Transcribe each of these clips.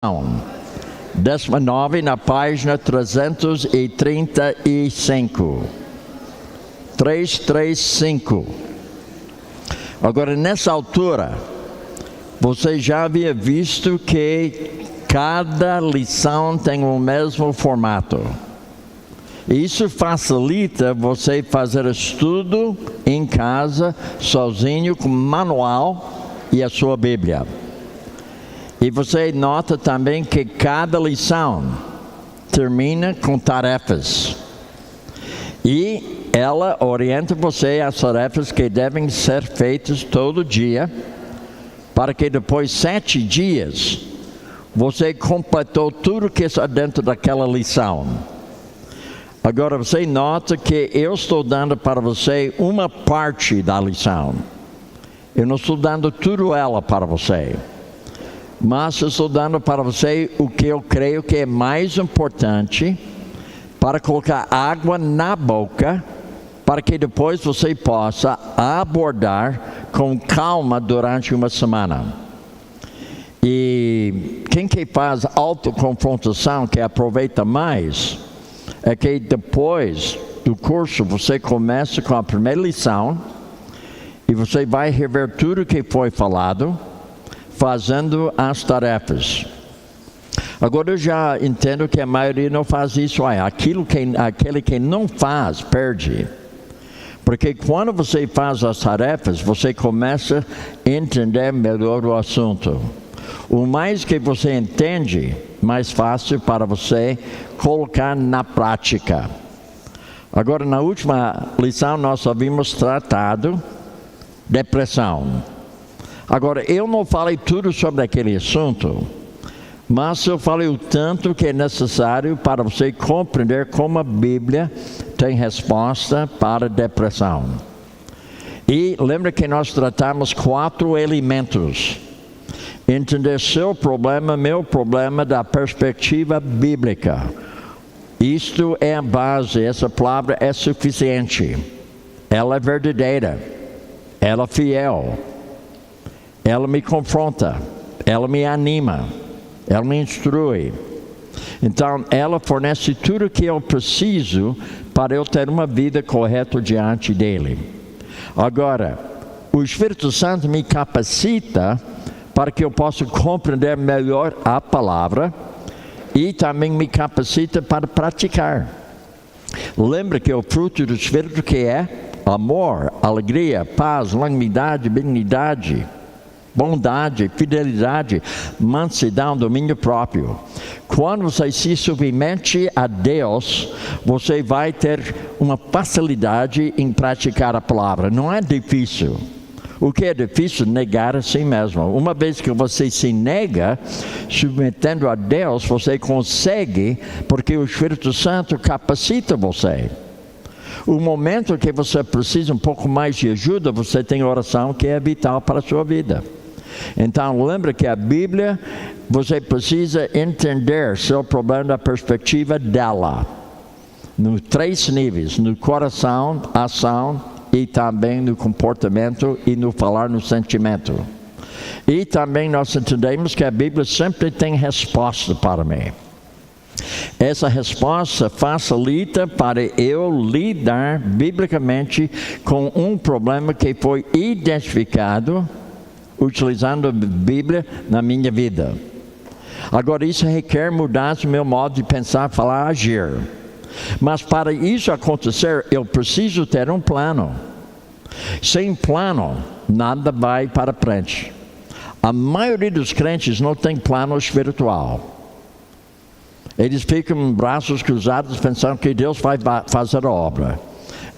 19 na página 335. 335. Agora, nessa altura, você já havia visto que cada lição tem o mesmo formato. Isso facilita você fazer estudo em casa, sozinho, com manual e a sua Bíblia. E você nota também que cada lição termina com tarefas. E ela orienta você às tarefas que devem ser feitas todo dia, para que depois de 7 dias, você completou tudo que está dentro daquela lição. Agora você nota que eu estou dando para você uma parte da lição. Eu não estou dando tudo ela para você. Mas eu estou dando para você o que eu creio que é mais importante para colocar água na boca, para que depois você possa abordar com calma durante uma semana. E quem que faz autoconfrontação, que aproveita mais, é que depois do curso você começa com a primeira lição e você vai rever tudo que foi falado, fazendo as tarefas. Agora eu já entendo que a maioria não faz isso. Aquele que não faz, perde. Porque quando você faz as tarefas, você começa a entender melhor o assunto. O mais que você entende, mais fácil para você colocar na prática. Agora, na última lição, nós havíamos tratado depressão. Agora, eu não falei tudo sobre aquele assunto, mas eu falei o tanto que é necessário para você compreender como a Bíblia tem resposta para a depressão. E lembra que nós tratamos 4 elementos. Entender seu problema, meu problema, da perspectiva bíblica. Isto é a base, essa palavra é suficiente. Ela é verdadeira, ela é fiel. Ela me confronta, ela me anima, ela me instrui. Então, ela fornece tudo o que eu preciso para eu ter uma vida correta diante dele. Agora, o Espírito Santo me capacita para que eu possa compreender melhor a palavra e também me capacita para praticar. Lembra que o fruto do Espírito que é amor, alegria, paz, longanimidade, benignidade, bondade, fidelidade, mansidão, domínio próprio. Quando você se submete a Deus, você vai ter uma facilidade em praticar a palavra. Não é difícil. O que é difícil? Negar a si mesmo. Uma vez que você se nega, submetendo a Deus, você consegue, porque o Espírito Santo capacita você. O momento que você precisa um pouco mais de ajuda, você tem oração que é vital para a sua vida. Então, lembra que a Bíblia, você precisa entender seu problema da perspectiva dela. Nos 3 níveis, no coração, ação e também no comportamento e no falar, no sentimento. E também nós entendemos que a Bíblia sempre tem resposta para mim. Essa resposta facilita para eu lidar biblicamente com um problema que foi identificado utilizando a Bíblia na minha vida. Agora, isso requer mudança no meu modo de pensar, falar, agir. Mas para isso acontecer, eu preciso ter um plano. Sem plano, nada vai para frente. A maioria dos crentes não tem plano espiritual. Eles ficam braços cruzados pensando que Deus vai fazer a obra.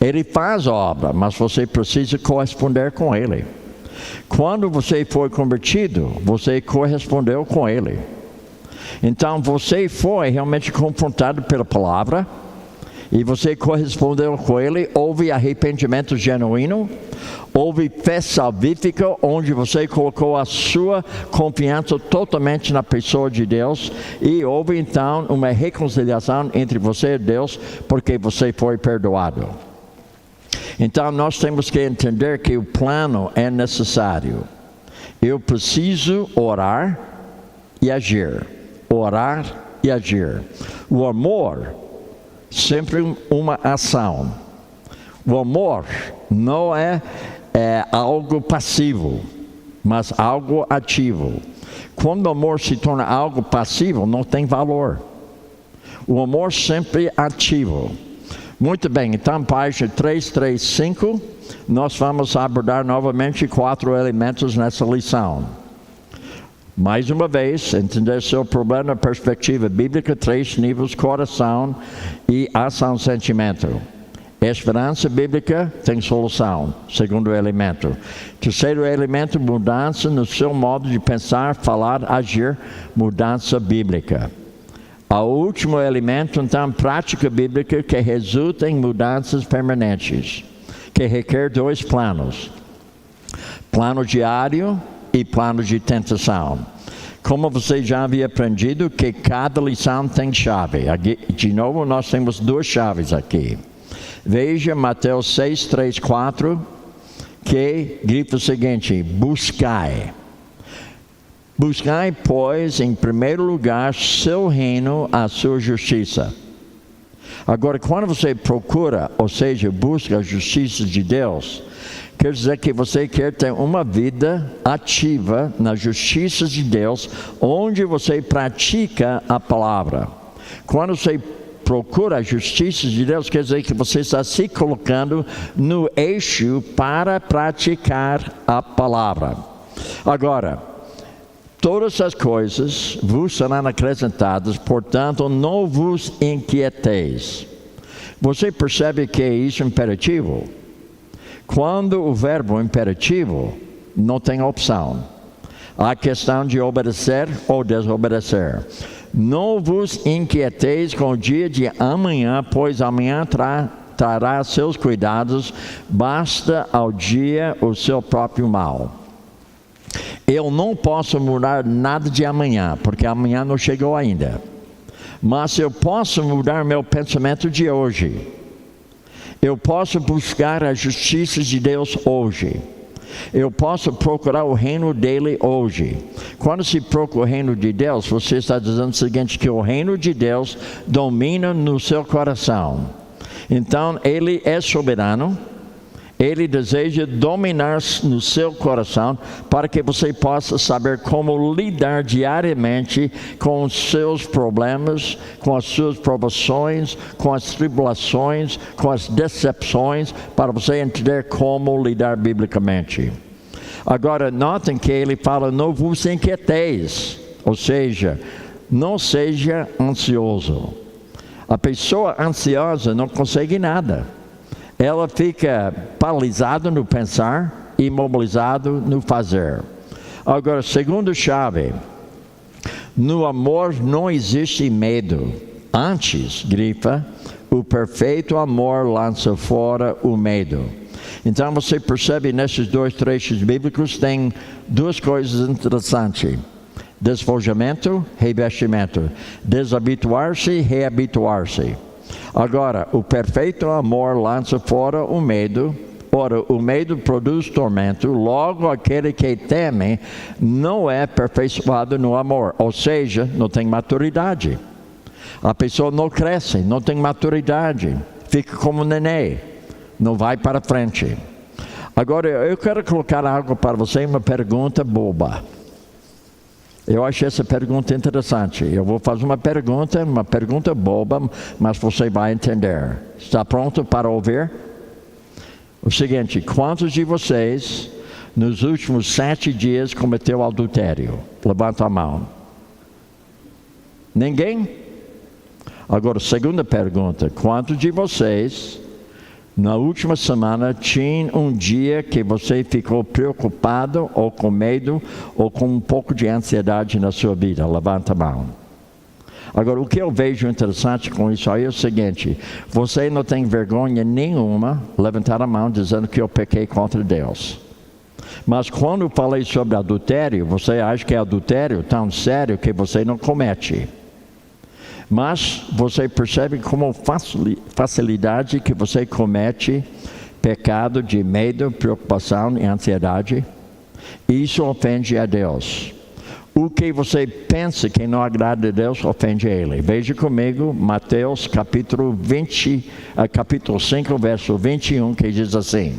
Ele faz a obra, mas você precisa corresponder com Ele. Quando você foi convertido, você correspondeu com Ele. Então você foi realmente confrontado pela palavra e você correspondeu com Ele. Houve arrependimento genuíno, houve fé salvífica, onde você colocou a sua confiança totalmente na pessoa de Deus, e houve então uma reconciliação entre você e Deus, porque você foi perdoado. Então nós temos que entender que o plano é necessário. Eu preciso orar e agir. orar e agir. O amor, sempre uma ação. O amor não é algo passivo, mas algo ativo. Quando o amor se torna algo passivo, não tem valor. O amor sempre é ativo. Muito bem, então página 335, nós vamos abordar novamente 4 elementos nessa lição. Mais uma vez, entender seu problema na perspectiva bíblica, 3 níveis: coração e ação, sentimento. Esperança bíblica tem solução, segundo elemento. Terceiro elemento, mudança no seu modo de pensar, falar, agir, mudança bíblica. O último elemento, então, prática bíblica que resulta em mudanças permanentes, que requer 2 planos: plano diário e plano de tentação. Como você já havia aprendido, que cada lição tem chave. De novo, nós temos 2 chaves aqui. Veja Mateus 6, 3, 4, que grita o seguinte: buscai. Buscai, pois, em primeiro lugar, seu reino, a sua justiça. Agora, quando você procura, ou seja, busca a justiça de Deus, quer dizer que você quer ter uma vida ativa na justiça de Deus, onde você pratica a palavra. Quando você procura a justiça de Deus, quer dizer que você está se colocando no eixo para praticar a palavra. Agora, todas as coisas vos serão acrescentadas, portanto, não vos inquieteis. Você percebe que é isso imperativo? Quando o verbo imperativo, não tem opção. Há questão de obedecer ou desobedecer. Não vos inquieteis com o dia de amanhã, pois amanhã trará seus cuidados, basta ao dia o seu próprio mal. Eu não posso mudar nada de amanhã, porque amanhã não chegou ainda. Mas eu posso mudar meu pensamento de hoje. Eu posso buscar a justiça de Deus hoje. Eu posso procurar o reino dele hoje. Quando se procura o reino de Deus, você está dizendo o seguinte, que o reino de Deus domina no seu coração. Então, ele é soberano. Ele deseja dominar no seu coração para que você possa saber como lidar diariamente com os seus problemas, com as suas provações, com as tribulações, com as decepções, para você entender como lidar biblicamente. Agora, notem que ele fala, não vos inquieteis, ou seja, não seja ansioso. A pessoa ansiosa não consegue nada. Ela fica paralisada no pensar e imobilizada no fazer. Agora, segunda chave, no amor não existe medo. Antes, grifa, o perfeito amor lança fora o medo. Então você percebe nesses 2 trechos bíblicos tem 2 coisas interessantes: despojamento, revestimento, desabituar-se, reabituar-se. Agora, o perfeito amor lança fora o medo. Ora, o medo produz tormento, logo aquele que teme não é aperfeiçoado no amor, ou seja, não tem maturidade. A pessoa não cresce, não tem maturidade, fica como um neném, não vai para frente. Agora, eu quero colocar algo para você, uma pergunta boba. Eu achei essa pergunta interessante. Eu vou fazer uma pergunta boba, mas você vai entender. Está pronto para ouvir? O seguinte: quantos de vocês, nos últimos 7 dias, cometeu adultério? Levanta a mão. Ninguém? Agora, segunda pergunta: quantos de vocês, na última semana, tinha um dia que você ficou preocupado, ou com medo, ou com um pouco de ansiedade na sua vida? Levanta a mão. Agora, o que eu vejo interessante com isso aí é o seguinte: você não tem vergonha nenhuma levantar a mão dizendo que eu pequei contra Deus. Mas quando eu falei sobre adultério, você acha que é adultério tão sério que você não comete. Mas você percebe como facilidade que você comete pecado de medo, preocupação e ansiedade. Isso ofende a Deus. O que você pensa que não agrada a Deus, ofende a Ele. Veja comigo, Mateus capítulo 5, verso 21, que diz assim: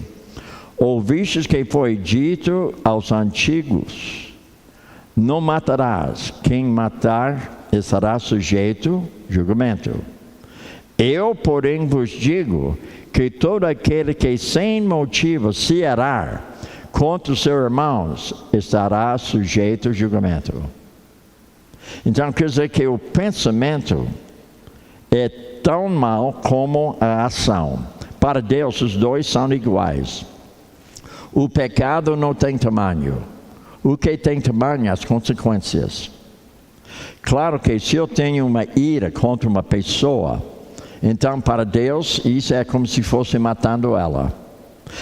ouvistes que foi dito aos antigos, não matarás, quem matar estará sujeito a julgamento. Eu, porém, vos digo que todo aquele que sem motivo se irar contra os seus irmãos estará sujeito a julgamento. Então, quer dizer que o pensamento é tão mau como a ação. Para Deus, os dois são iguais. O pecado não tem tamanho. O que tem tamanho? As consequências. Claro que se eu tenho uma ira contra uma pessoa, então para Deus isso é como se fosse matando ela.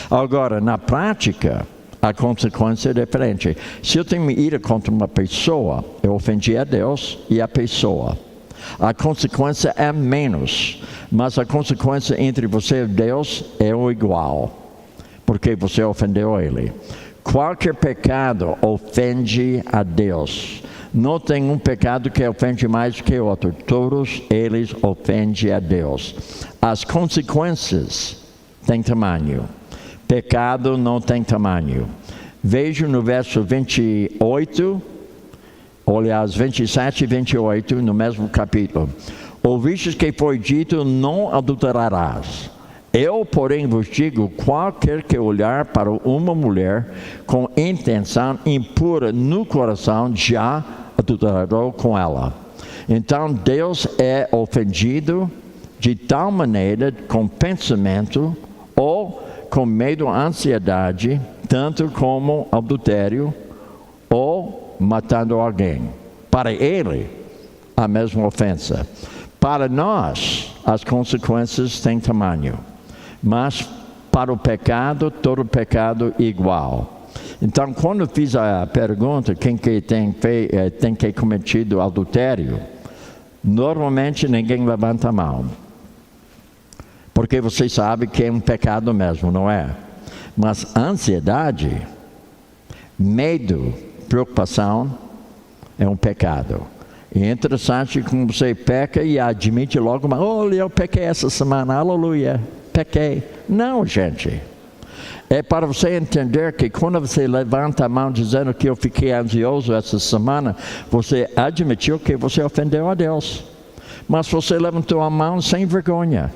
Agora, na prática, a consequência é diferente. Se eu tenho ira contra uma pessoa, eu ofendi a Deus e a pessoa. A consequência é menos, mas a consequência entre você e Deus é o igual, porque você ofendeu Ele. Qualquer pecado ofende a Deus. Não tem um pecado que ofende mais que o outro. Todos eles ofendem a Deus. As consequências têm tamanho. Pecado não tem tamanho. Veja no verso 28, aliás, 27 e 28, no mesmo capítulo. Ouvistes que foi dito, não adulterarás. Eu, porém, vos digo, qualquer que olhar para uma mulher com intenção impura no coração, já adulterou com ela. Então, Deus é ofendido de tal maneira, com pensamento ou com medo, ansiedade, tanto como adultério ou matando alguém. Para ele, a mesma ofensa. Para nós, as consequências têm tamanho. Mas para o pecado, todo pecado igual. Então, quando eu fiz a pergunta, quem que tem cometido adultério, normalmente ninguém levanta a mão. Porque você sabe que é um pecado mesmo, não é? Mas ansiedade, medo, preocupação é um pecado. E é interessante como você peca e admite logo, olha, eu pequei essa semana, aleluia, pequei. Não, gente. É para você entender que quando você levanta a mão dizendo que eu fiquei ansioso essa semana, você admitiu que você ofendeu a Deus. Mas você levantou a mão sem vergonha.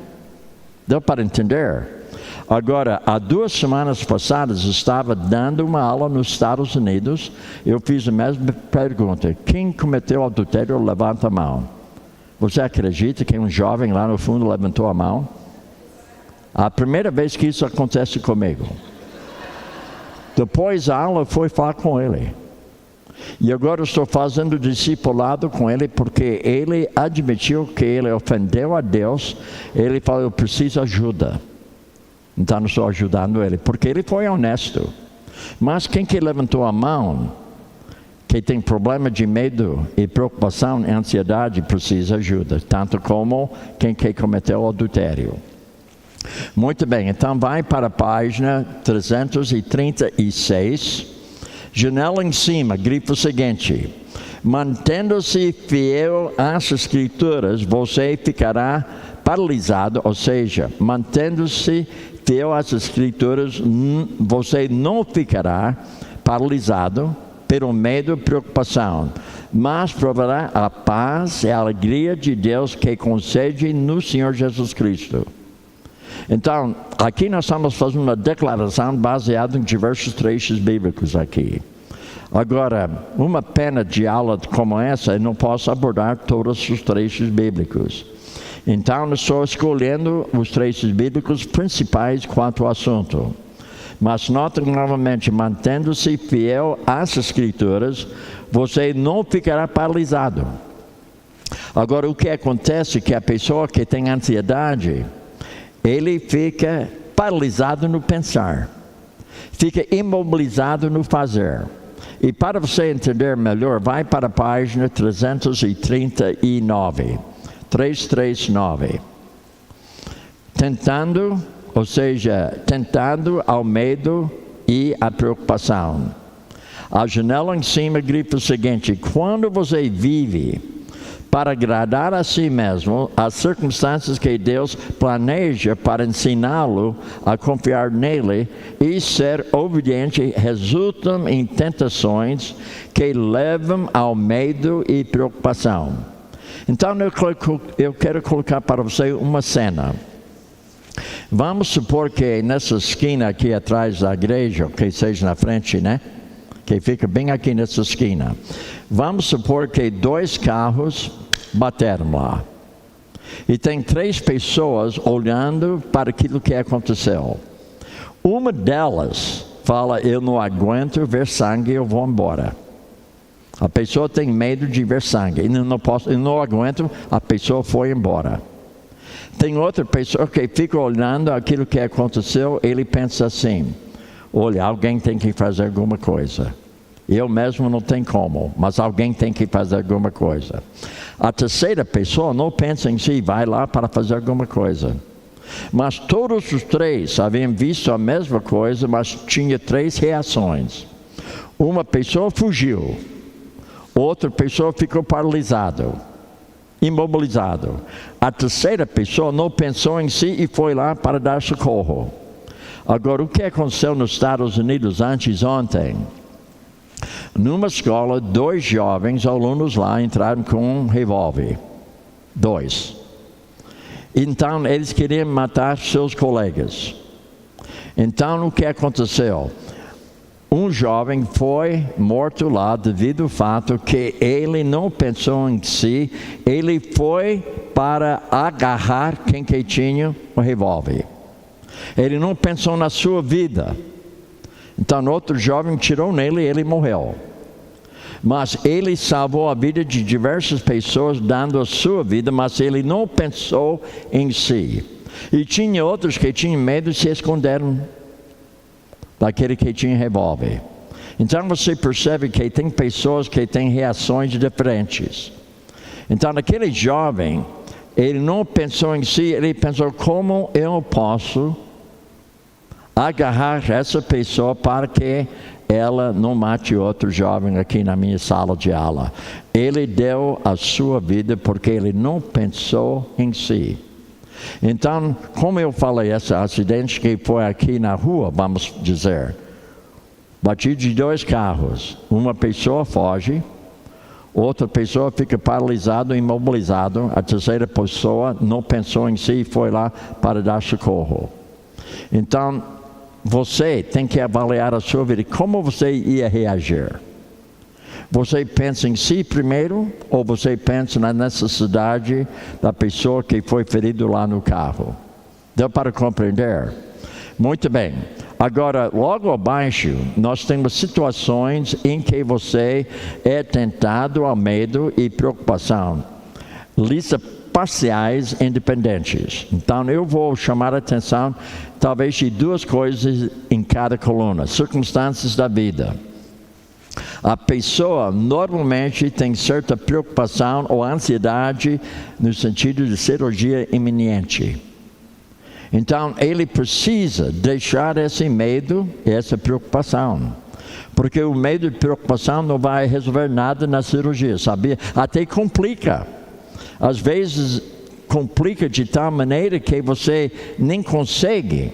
Deu para entender? Agora, há 2 semanas passadas, estava dando uma aula nos Estados Unidos. Eu fiz a mesma pergunta. Quem cometeu adultério, levanta a mão. Você acredita que um jovem lá no fundo levantou a mão? A primeira vez que isso acontece comigo. Depois da aula, eu fui falar com ele. E agora eu estou fazendo discipulado com ele, porque ele admitiu que ele ofendeu a Deus. Ele falou, eu preciso de ajuda. Então eu estou ajudando ele, porque ele foi honesto. Mas quem que levantou a mão, que tem problema de medo e preocupação e ansiedade, precisa de ajuda. Tanto como quem que cometeu adultério. Muito bem, então vai para a página 336. Janela em cima, grifo o seguinte: mantendo-se fiel às Escrituras, você ficará paralisado, ou seja, mantendo-se fiel às Escrituras, você não ficará paralisado pelo medo e preocupação, mas provará a paz e a alegria de Deus que concede no Senhor Jesus Cristo. Então, aqui nós estamos fazendo uma declaração baseada em diversos trechos bíblicos aqui. Agora, uma pena de aula como essa, eu não posso abordar todos os trechos bíblicos. Então, eu estou escolhendo os trechos bíblicos principais quanto ao assunto. Mas nota novamente, mantendo-se fiel às Escrituras, você não ficará paralisado. Agora, o que acontece é que a pessoa que tem ansiedade, ele fica paralisado no pensar, fica imobilizado no fazer. E para você entender melhor, vai para a página 339, 339. Tentando, ou seja, tentando ao medo e à preocupação. A janela em cima grifa o seguinte: quando você vive para agradar a si mesmo, as circunstâncias que Deus planeja para ensiná-lo a confiar nele e ser obediente resultam em tentações que levam ao medo e preocupação. Então eu quero colocar para você uma cena. Vamos supor que nessa esquina aqui atrás da igreja, que seja na frente, né? Que fica bem aqui nessa esquina. Vamos supor que 2 carros bateram lá. E tem 3 pessoas olhando para aquilo que aconteceu. Uma delas fala: eu não aguento ver sangue, eu vou embora. A pessoa tem medo de ver sangue. Eu não aguento, a pessoa foi embora. Tem outra pessoa que fica olhando aquilo que aconteceu, ele pensa assim: olha, alguém tem que fazer alguma coisa. Eu mesmo não tenho como, mas alguém tem que fazer alguma coisa. A terceira pessoa não pensa em si, vai lá para fazer alguma coisa. Mas todos os 3 haviam visto a mesma coisa, mas tinha 3 reações. Uma pessoa fugiu, outra pessoa ficou paralisada, imobilizado. A terceira pessoa não pensou em si e foi lá para dar socorro. Agora, o que aconteceu nos Estados Unidos ontem? Numa escola, 2 jovens alunos lá entraram com um revólver. 2. Então, eles queriam matar seus colegas. Então, o que aconteceu? Um jovem foi morto lá devido ao fato que ele não pensou em si, ele foi para agarrar quem que tinha o revólver. Ele não pensou na sua vida. Então outro jovem tirou nele e ele morreu. Mas ele salvou a vida de diversas pessoas dando a sua vida, mas ele não pensou em si. E tinha outros que tinham medo e se esconderam daquele que tinha revólver. Então você percebe que tem pessoas que têm reações diferentes. Então aquele jovem, ele não pensou em si, ele pensou: como eu posso agarrar essa pessoa para que ela não mate outro jovem aqui na minha sala de aula. Ele deu a sua vida porque ele não pensou em si. Então, como eu falei, esse acidente que foi aqui na rua, vamos dizer, batido de 2 carros, uma pessoa foge, outra pessoa fica paralisada, imobilizada, a terceira pessoa não pensou em si e foi lá para dar socorro. Então, você tem que avaliar a sua vida. Como você ia reagir? Você pensa em si primeiro ou você pensa na necessidade da pessoa que foi ferida lá no carro? Deu para compreender? Muito bem. Agora, logo abaixo, nós temos situações em que você é tentado ao medo e preocupação. Lista parciais independentes. Então eu vou chamar a atenção talvez de 2 coisas em cada coluna. Circunstâncias da vida. A pessoa normalmente tem certa preocupação ou ansiedade no sentido de cirurgia iminente. Então ele precisa deixar esse medo e essa preocupação. Porque o medo e preocupação não vai resolver nada na cirurgia, sabia? Até complica. Às vezes complica de tal maneira que você nem consegue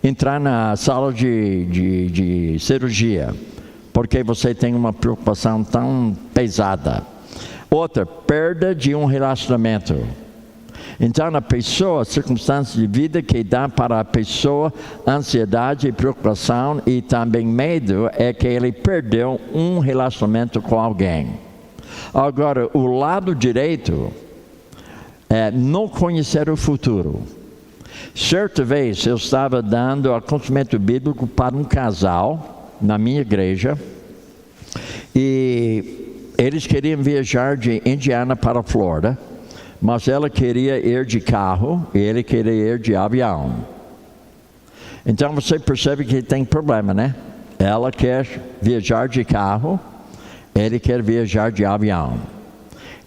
entrar na sala de cirurgia, porque você tem uma preocupação tão pesada. Outra, perda de um relacionamento. Então a pessoa, circunstâncias de vida que dá para a pessoa ansiedade e preocupação e também medo é que ele perdeu um relacionamento com alguém. Agora, o lado direito é não conhecer o futuro. Certa vez eu estava dando aconselhamento bíblico para um casal na minha igreja e eles queriam viajar de Indiana para a Flórida, mas ela queria ir de carro e ele queria ir de avião. Então você percebe que tem problema, né? Ela quer viajar de carro, ele quer viajar de avião.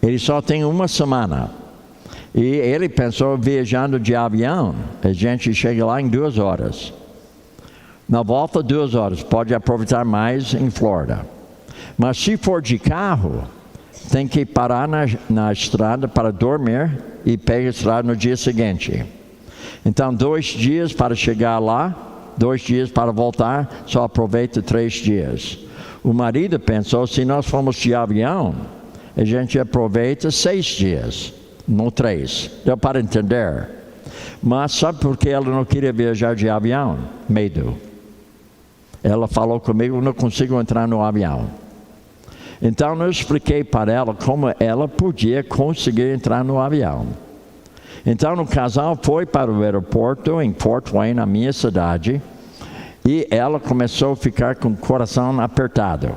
Ele só tem uma semana. E ele pensou, viajando de avião, a gente chega lá em 2 horas. Na volta, 2 horas. Pode aproveitar mais em Flórida. Mas se for de carro, tem que parar na estrada para dormir e pegar a estrada no dia seguinte. Então, 2 dias para chegar lá, 2 dias para voltar, só aproveita 3 dias. O marido pensou, se nós formos de avião, a gente aproveita 6 dias, não 3. Deu para entender? Mas sabe por que ela não queria viajar de avião? Medo. Ela falou comigo, não consigo entrar no avião. Então eu expliquei para ela como ela podia conseguir entrar no avião. Então o casal foi para o aeroporto em Fort Wayne, na minha cidade, e ela começou a ficar com o coração apertado.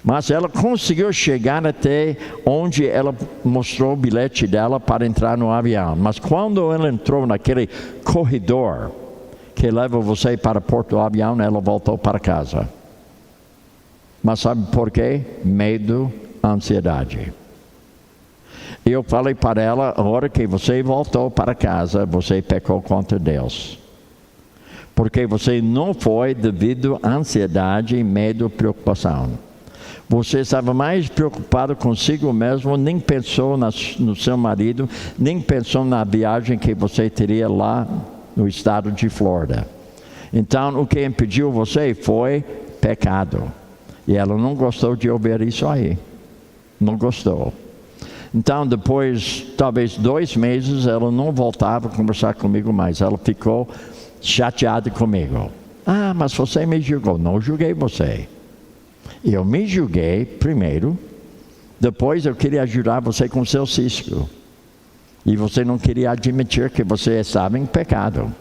Mas ela conseguiu chegar até onde ela mostrou o bilhete dela para entrar no avião. Mas quando ela entrou naquele corredor que leva você para o porto do avião, ela voltou para casa. Mas sabe por quê? Medo, ansiedade. Eu falei para ela, a hora que você voltou para casa, você pecou contra Deus. Porque você não foi devido à ansiedade, medo, preocupação. Você estava mais preocupado consigo mesmo, nem pensou no seu marido, nem pensou na viagem que você teria lá no estado de Flórida. Então, o que impediu você foi pecado. E ela não gostou de ouvir isso aí. Não gostou. Então, depois, talvez 2 meses, ela não voltava a conversar comigo mais. Ela ficou chateada comigo. Ah, mas você me julgou. Não julguei você. Eu me julguei primeiro. Depois eu queria ajudar você com o seu cisco. E você não queria admitir que você estava em pecado.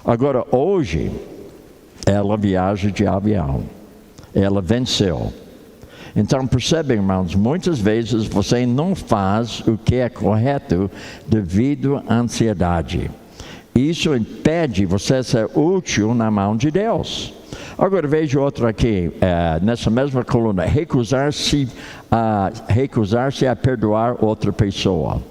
Agora, hoje, ela viaja de avião. Ela venceu. Então, percebe, irmãos, muitas vezes você não faz o que é correto devido à ansiedade. Isso impede você ser útil na mão de Deus. Agora, veja outro aqui, nessa mesma coluna. Recusar-se a perdoar outra pessoa.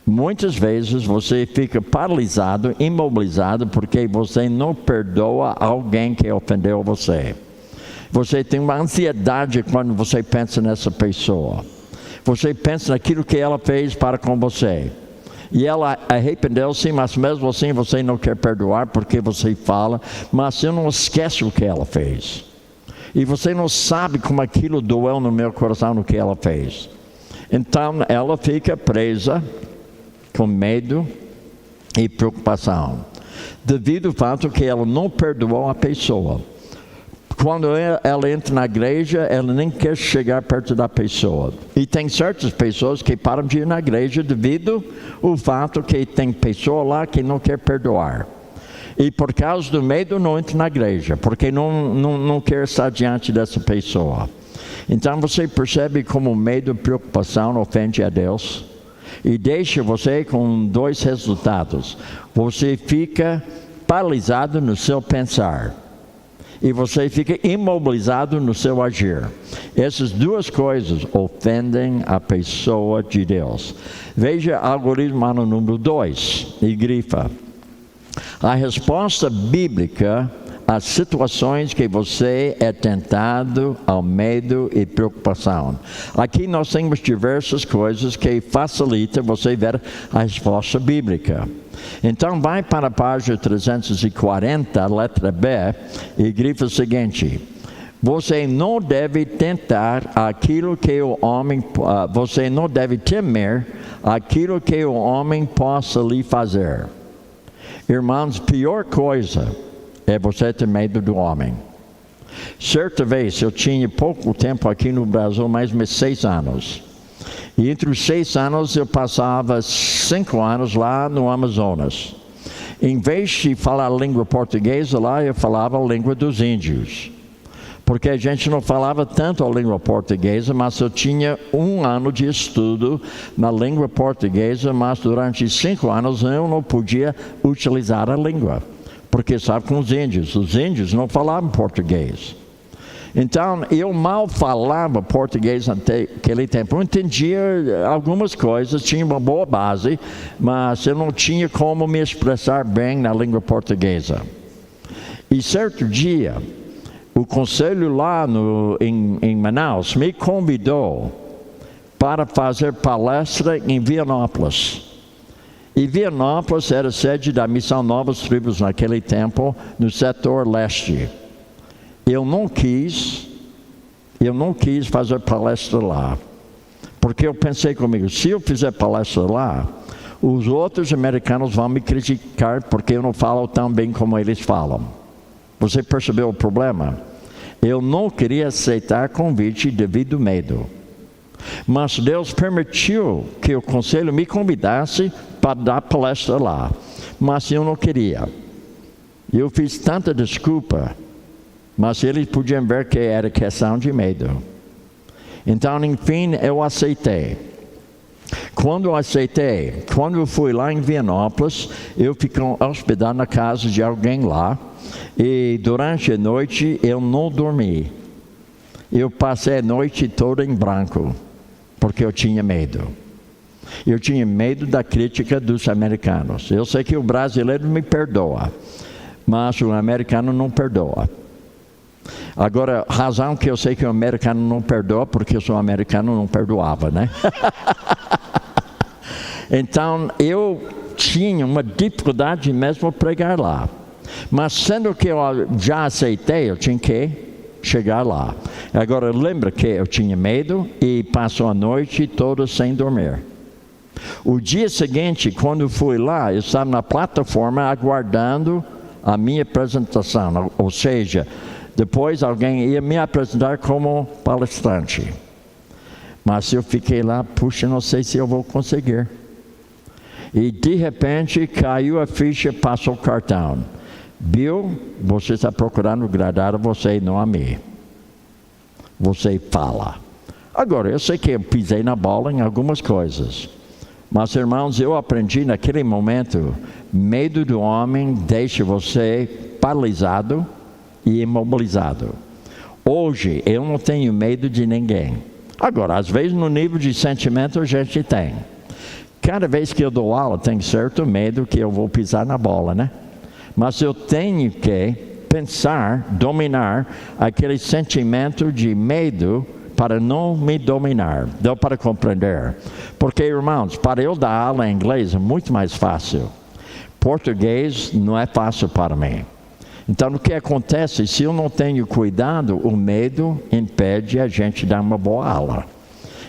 Muitas vezes você fica paralisado, imobilizado, porque você não perdoa alguém que ofendeu você. Você tem uma ansiedade quando você pensa nessa pessoa. Você pensa naquilo que ela fez para com você. E ela arrependeu-se, mas mesmo assim você não quer perdoar, porque você fala, mas você não esquece o que ela fez. E você não sabe como aquilo doeu no meu coração, no que ela fez. Então ela fica presa com medo e preocupação, devido ao fato que ela não perdoou a pessoa. Quando ela entra na igreja, ela nem quer chegar perto da pessoa. E tem certas pessoas que param de ir na igreja devido ao fato que tem pessoa lá que não quer perdoar. E por causa do medo não entra na igreja, porque não quer estar diante dessa pessoa. Então você percebe como o medo e preocupação ofende a Deus? E deixa você com 2 resultados. Você fica paralisado no seu pensar. E você fica imobilizado no seu agir. Essas 2 coisas ofendem a pessoa de Deus. Veja algoritmo no número 2 e grifa. A resposta bíblica às situações que você é tentado ao medo e preocupação. Aqui nós temos diversas coisas que facilitam você ver a resposta bíblica. Então vai para a página 340, letra B, e grifa o seguinte: você não deve tentar aquilo que o homem, você não deve temer aquilo que o homem possa lhe fazer. Irmãos, pior coisa é você ter medo do homem. Certa vez, eu tinha pouco tempo aqui no Brasil, mais de 6 anos. E entre os 6 anos, eu passava 5 anos lá no Amazonas. Em vez de falar a língua portuguesa lá, eu falava a língua dos índios. Porque a gente não falava tanto a língua portuguesa, mas eu tinha 1 ano de estudo na língua portuguesa, mas durante 5 anos eu não podia utilizar a língua. Porque estava com os índios não falavam português. Então, eu mal falava português naquele tempo. Eu entendia algumas coisas, tinha uma boa base, mas eu não tinha como me expressar bem na língua portuguesa. E certo dia, o conselho lá em Manaus me convidou para fazer palestra em Vianópolis. E Vianópolis era sede da Missão Novas Tribos naquele tempo, no setor leste. Eu não quis fazer palestra lá, porque eu pensei comigo, se eu fizer palestra lá, os outros americanos vão me criticar porque eu não falo tão bem como eles falam. Você percebeu o problema? Eu não queria aceitar convite devido ao medo. Mas Deus permitiu que o conselho me convidasse para dar palestra lá. Mas eu não queria. Eu fiz tanta desculpa, mas eles podiam ver que era questão de medo. Então, enfim, eu aceitei. Quando eu fui lá em Vianópolis, eu fiquei hospedado na casa de alguém lá. E durante a noite eu não dormi. Eu passei a noite toda em branco, porque eu tinha medo. Eu tinha medo da crítica dos americanos. Eu sei que o brasileiro me perdoa, mas o americano não perdoa. Agora, a razão que eu sei que o americano não perdoa, porque eu sou americano, não perdoava, né? Então, eu tinha uma dificuldade mesmo pregar lá. Mas sendo que eu já aceitei, eu tinha que chegar lá. Agora, lembra que eu tinha medo e passou a noite toda sem dormir. O dia seguinte, quando fui lá, eu estava na plataforma aguardando a minha apresentação. Ou seja, depois alguém ia me apresentar como palestrante. Mas eu fiquei lá, puxa, não sei se eu vou conseguir. E de repente caiu a ficha, passou o cartão. Bill, você está procurando agradar a você e não a mim. Você fala. Agora, eu sei que eu pisei na bola em algumas coisas. Mas, irmãos, eu aprendi naquele momento, medo do homem deixa você paralisado e imobilizado. Hoje, eu não tenho medo de ninguém. Agora, às vezes no nível de sentimento a gente tem. Cada vez que eu dou aula, tenho certo medo que eu vou pisar na bola, né? Mas eu tenho que pensar, dominar aquele sentimento de medo para não me dominar. Deu para compreender? Porque, irmãos, para eu dar aula em inglês é muito mais fácil. Português não é fácil para mim. Então, o que acontece? Se eu não tenho cuidado, o medo impede a gente dar uma boa aula.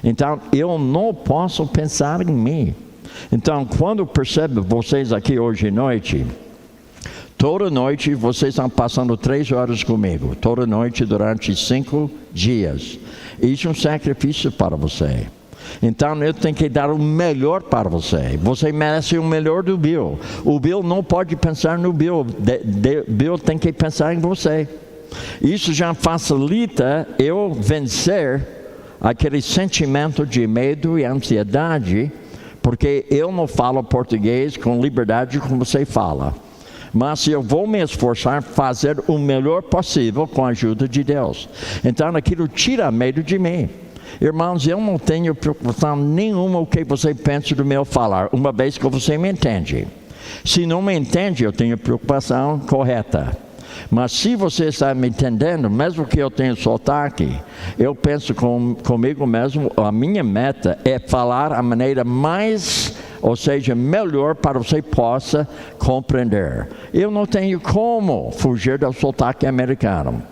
Então, eu não posso pensar em mim. Então, quando percebo vocês aqui hoje à noite, toda noite vocês estão passando 3 horas comigo, toda noite durante 5 dias. Isso é um sacrifício para você. Então eu tenho que dar o melhor para você. Você merece o melhor do Bill. O Bill não pode pensar no Bill. Bill tem que pensar em você. Isso já facilita eu vencer aquele sentimento de medo e ansiedade, porque eu não falo português com liberdade como você fala. Mas eu vou me esforçar fazer o melhor possível com a ajuda de Deus. Então aquilo tira medo de mim. Irmãos, eu não tenho preocupação nenhuma o que você pensa do meu falar, uma vez que você me entende. Se não me entende, eu tenho preocupação correta. Mas se você está me entendendo, mesmo que eu tenha sotaque, eu penso comigo mesmo, a minha meta é falar a maneira mais, ou seja, melhor para você possa compreender. Eu não tenho como fugir do sotaque americano.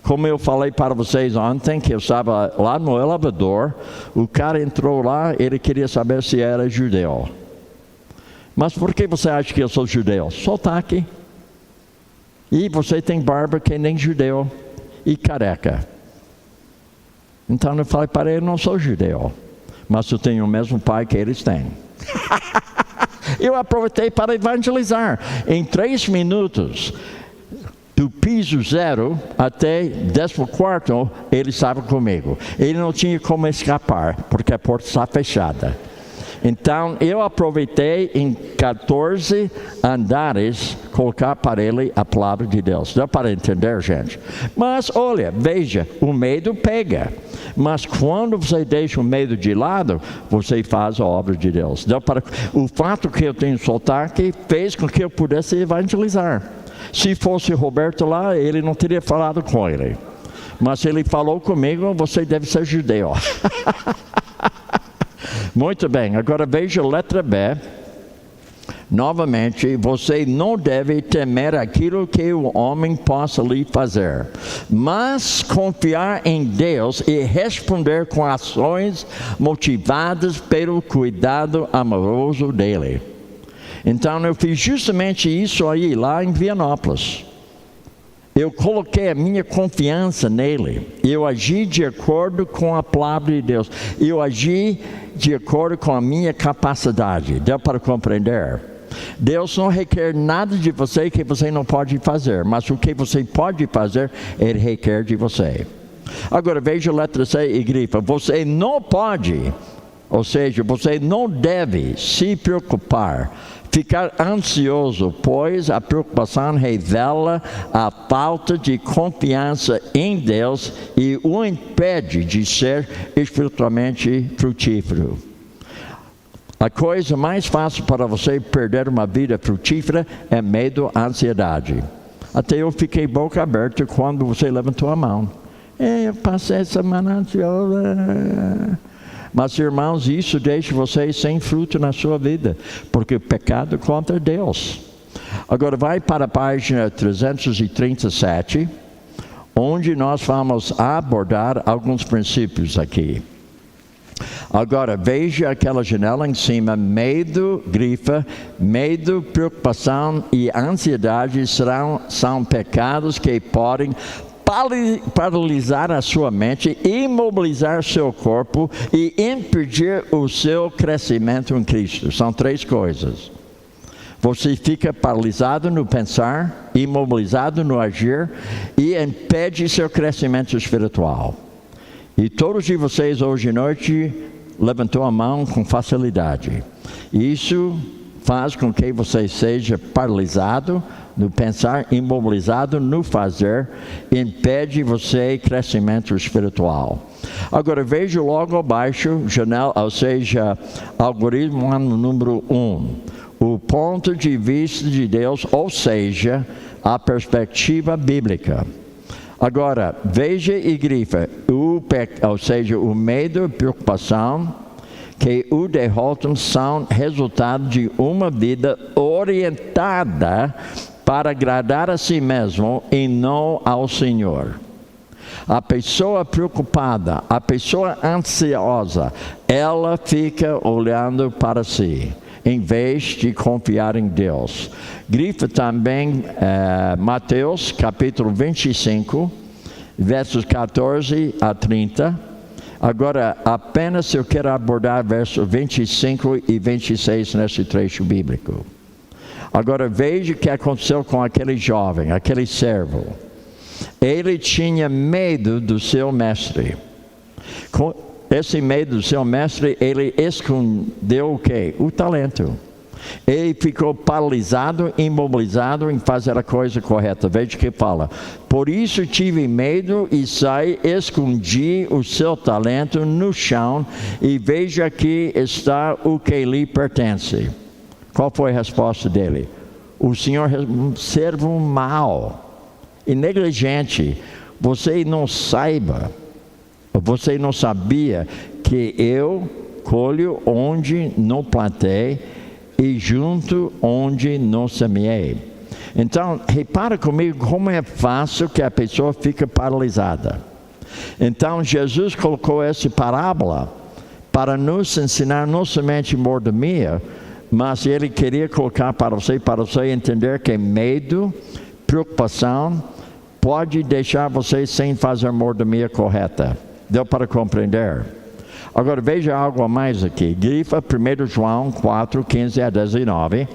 Como eu falei para vocês ontem, que eu estava lá no elevador, o cara entrou lá, ele queria saber se era judeu. Mas por que você acha que eu sou judeu? Sotaque. E você tem barba que nem judeu e careca. Então eu falei para ele, não sou judeu, mas eu tenho o mesmo pai que eles têm. Eu aproveitei para evangelizar. Em 3 minutos, do piso 0 até 14º, ele estava comigo. Ele não tinha como escapar, porque a porta está fechada. Então, eu aproveitei em 14 andares colocar para ele a palavra de Deus. Dá para entender, gente? Mas, olha, veja, o medo pega. Mas quando você deixa o medo de lado, você faz a obra de Deus. O fato que eu tenho sotaque fez com que eu pudesse evangelizar. Se fosse Roberto lá, ele não teria falado com ele. Mas se ele falou comigo, você deve ser judeu. Muito bem, agora veja a letra B. Novamente, você não deve temer aquilo que o homem possa lhe fazer, mas confiar em Deus e responder com ações motivadas pelo cuidado amoroso dele. Então, eu fiz justamente isso aí, lá em Vianópolis. Eu coloquei a minha confiança nele. Eu agi de acordo com a palavra de Deus. Eu agi de acordo com a minha capacidade. Deu para compreender? Deus não requer nada de você que você não pode fazer, mas o que você pode fazer, Ele requer de você. Agora veja a letra C e grifa. Você não pode, ou seja, você não deve se preocupar, ficar ansioso, pois a preocupação revela a falta de confiança em Deus e o impede de ser espiritualmente frutífero. A coisa mais fácil para você perder uma vida frutífera é medo, ansiedade. Até eu fiquei boca aberta quando você levantou a mão. Eu passei a semana ansiosa. Mas, irmãos, isso deixa você sem fruto na sua vida, porque o pecado é contra Deus. Agora vai para a página 337, onde nós vamos abordar alguns princípios aqui. Agora, veja aquela janela em cima, medo, grifa, medo, preocupação e ansiedade são pecados que podem paralisar a sua mente, imobilizar seu corpo e impedir o seu crescimento em Cristo. São três coisas. Você fica paralisado no pensar, imobilizado no agir e impede seu crescimento espiritual. E todos de vocês hoje à noite levantou a mão com facilidade. Isso faz com que você seja paralisado no pensar, imobilizado no fazer, impede você crescimento espiritual. Agora veja logo abaixo, janela, ou seja, algoritmo número 1. O ponto de vista de Deus, ou seja, a perspectiva bíblica. Agora, veja e grifa, ou seja, o medo e preocupação que o derrotam são resultado de uma vida orientada para agradar a si mesmo e não ao Senhor. A pessoa preocupada, a pessoa ansiosa, ela fica olhando para si, em vez de confiar em Deus. Grifa também Mateus capítulo 25, versos 14 a 30. Agora, apenas eu quero abordar versos 25 e 26 nesse trecho bíblico. Agora, veja o que aconteceu com aquele jovem, aquele servo. Ele tinha medo do seu mestre. Com esse medo do seu mestre, ele escondeu o quê? O talento. Ele ficou paralisado, imobilizado em fazer a coisa correta. Veja o que fala. Por isso tive medo e saí, escondi o seu talento no chão e veja aqui está o que lhe pertence. Qual foi a resposta dele? O Senhor, servo mau e negligente, você não sabia que eu colho onde não plantei e junto onde não semeei. Então, repara comigo como é fácil que a pessoa fica paralisada. Então, Jesus colocou essa parábola para nos ensinar não somente mordomia, mas Ele queria colocar para você entender que medo, preocupação, pode deixar você sem fazer mordomia correta. Deu para compreender? Agora veja algo a mais aqui. Grifa 1 João 4, 15 a 19.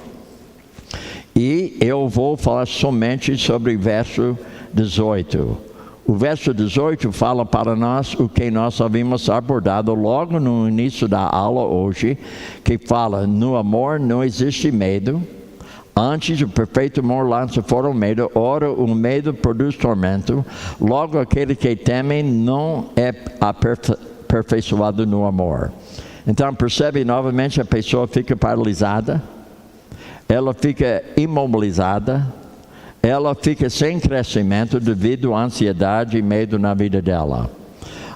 E eu vou falar somente sobre o verso 18. O verso 18 fala para nós o que nós havíamos abordado logo no início da aula hoje, que fala, no amor não existe medo. Antes o perfeito amor lança fora o medo, ora o medo produz tormento. Logo aquele que teme não é aperfeiçoado no amor. Então percebe novamente, a pessoa fica paralisada, ela fica imobilizada, ela fica sem crescimento devido à ansiedade e medo na vida dela.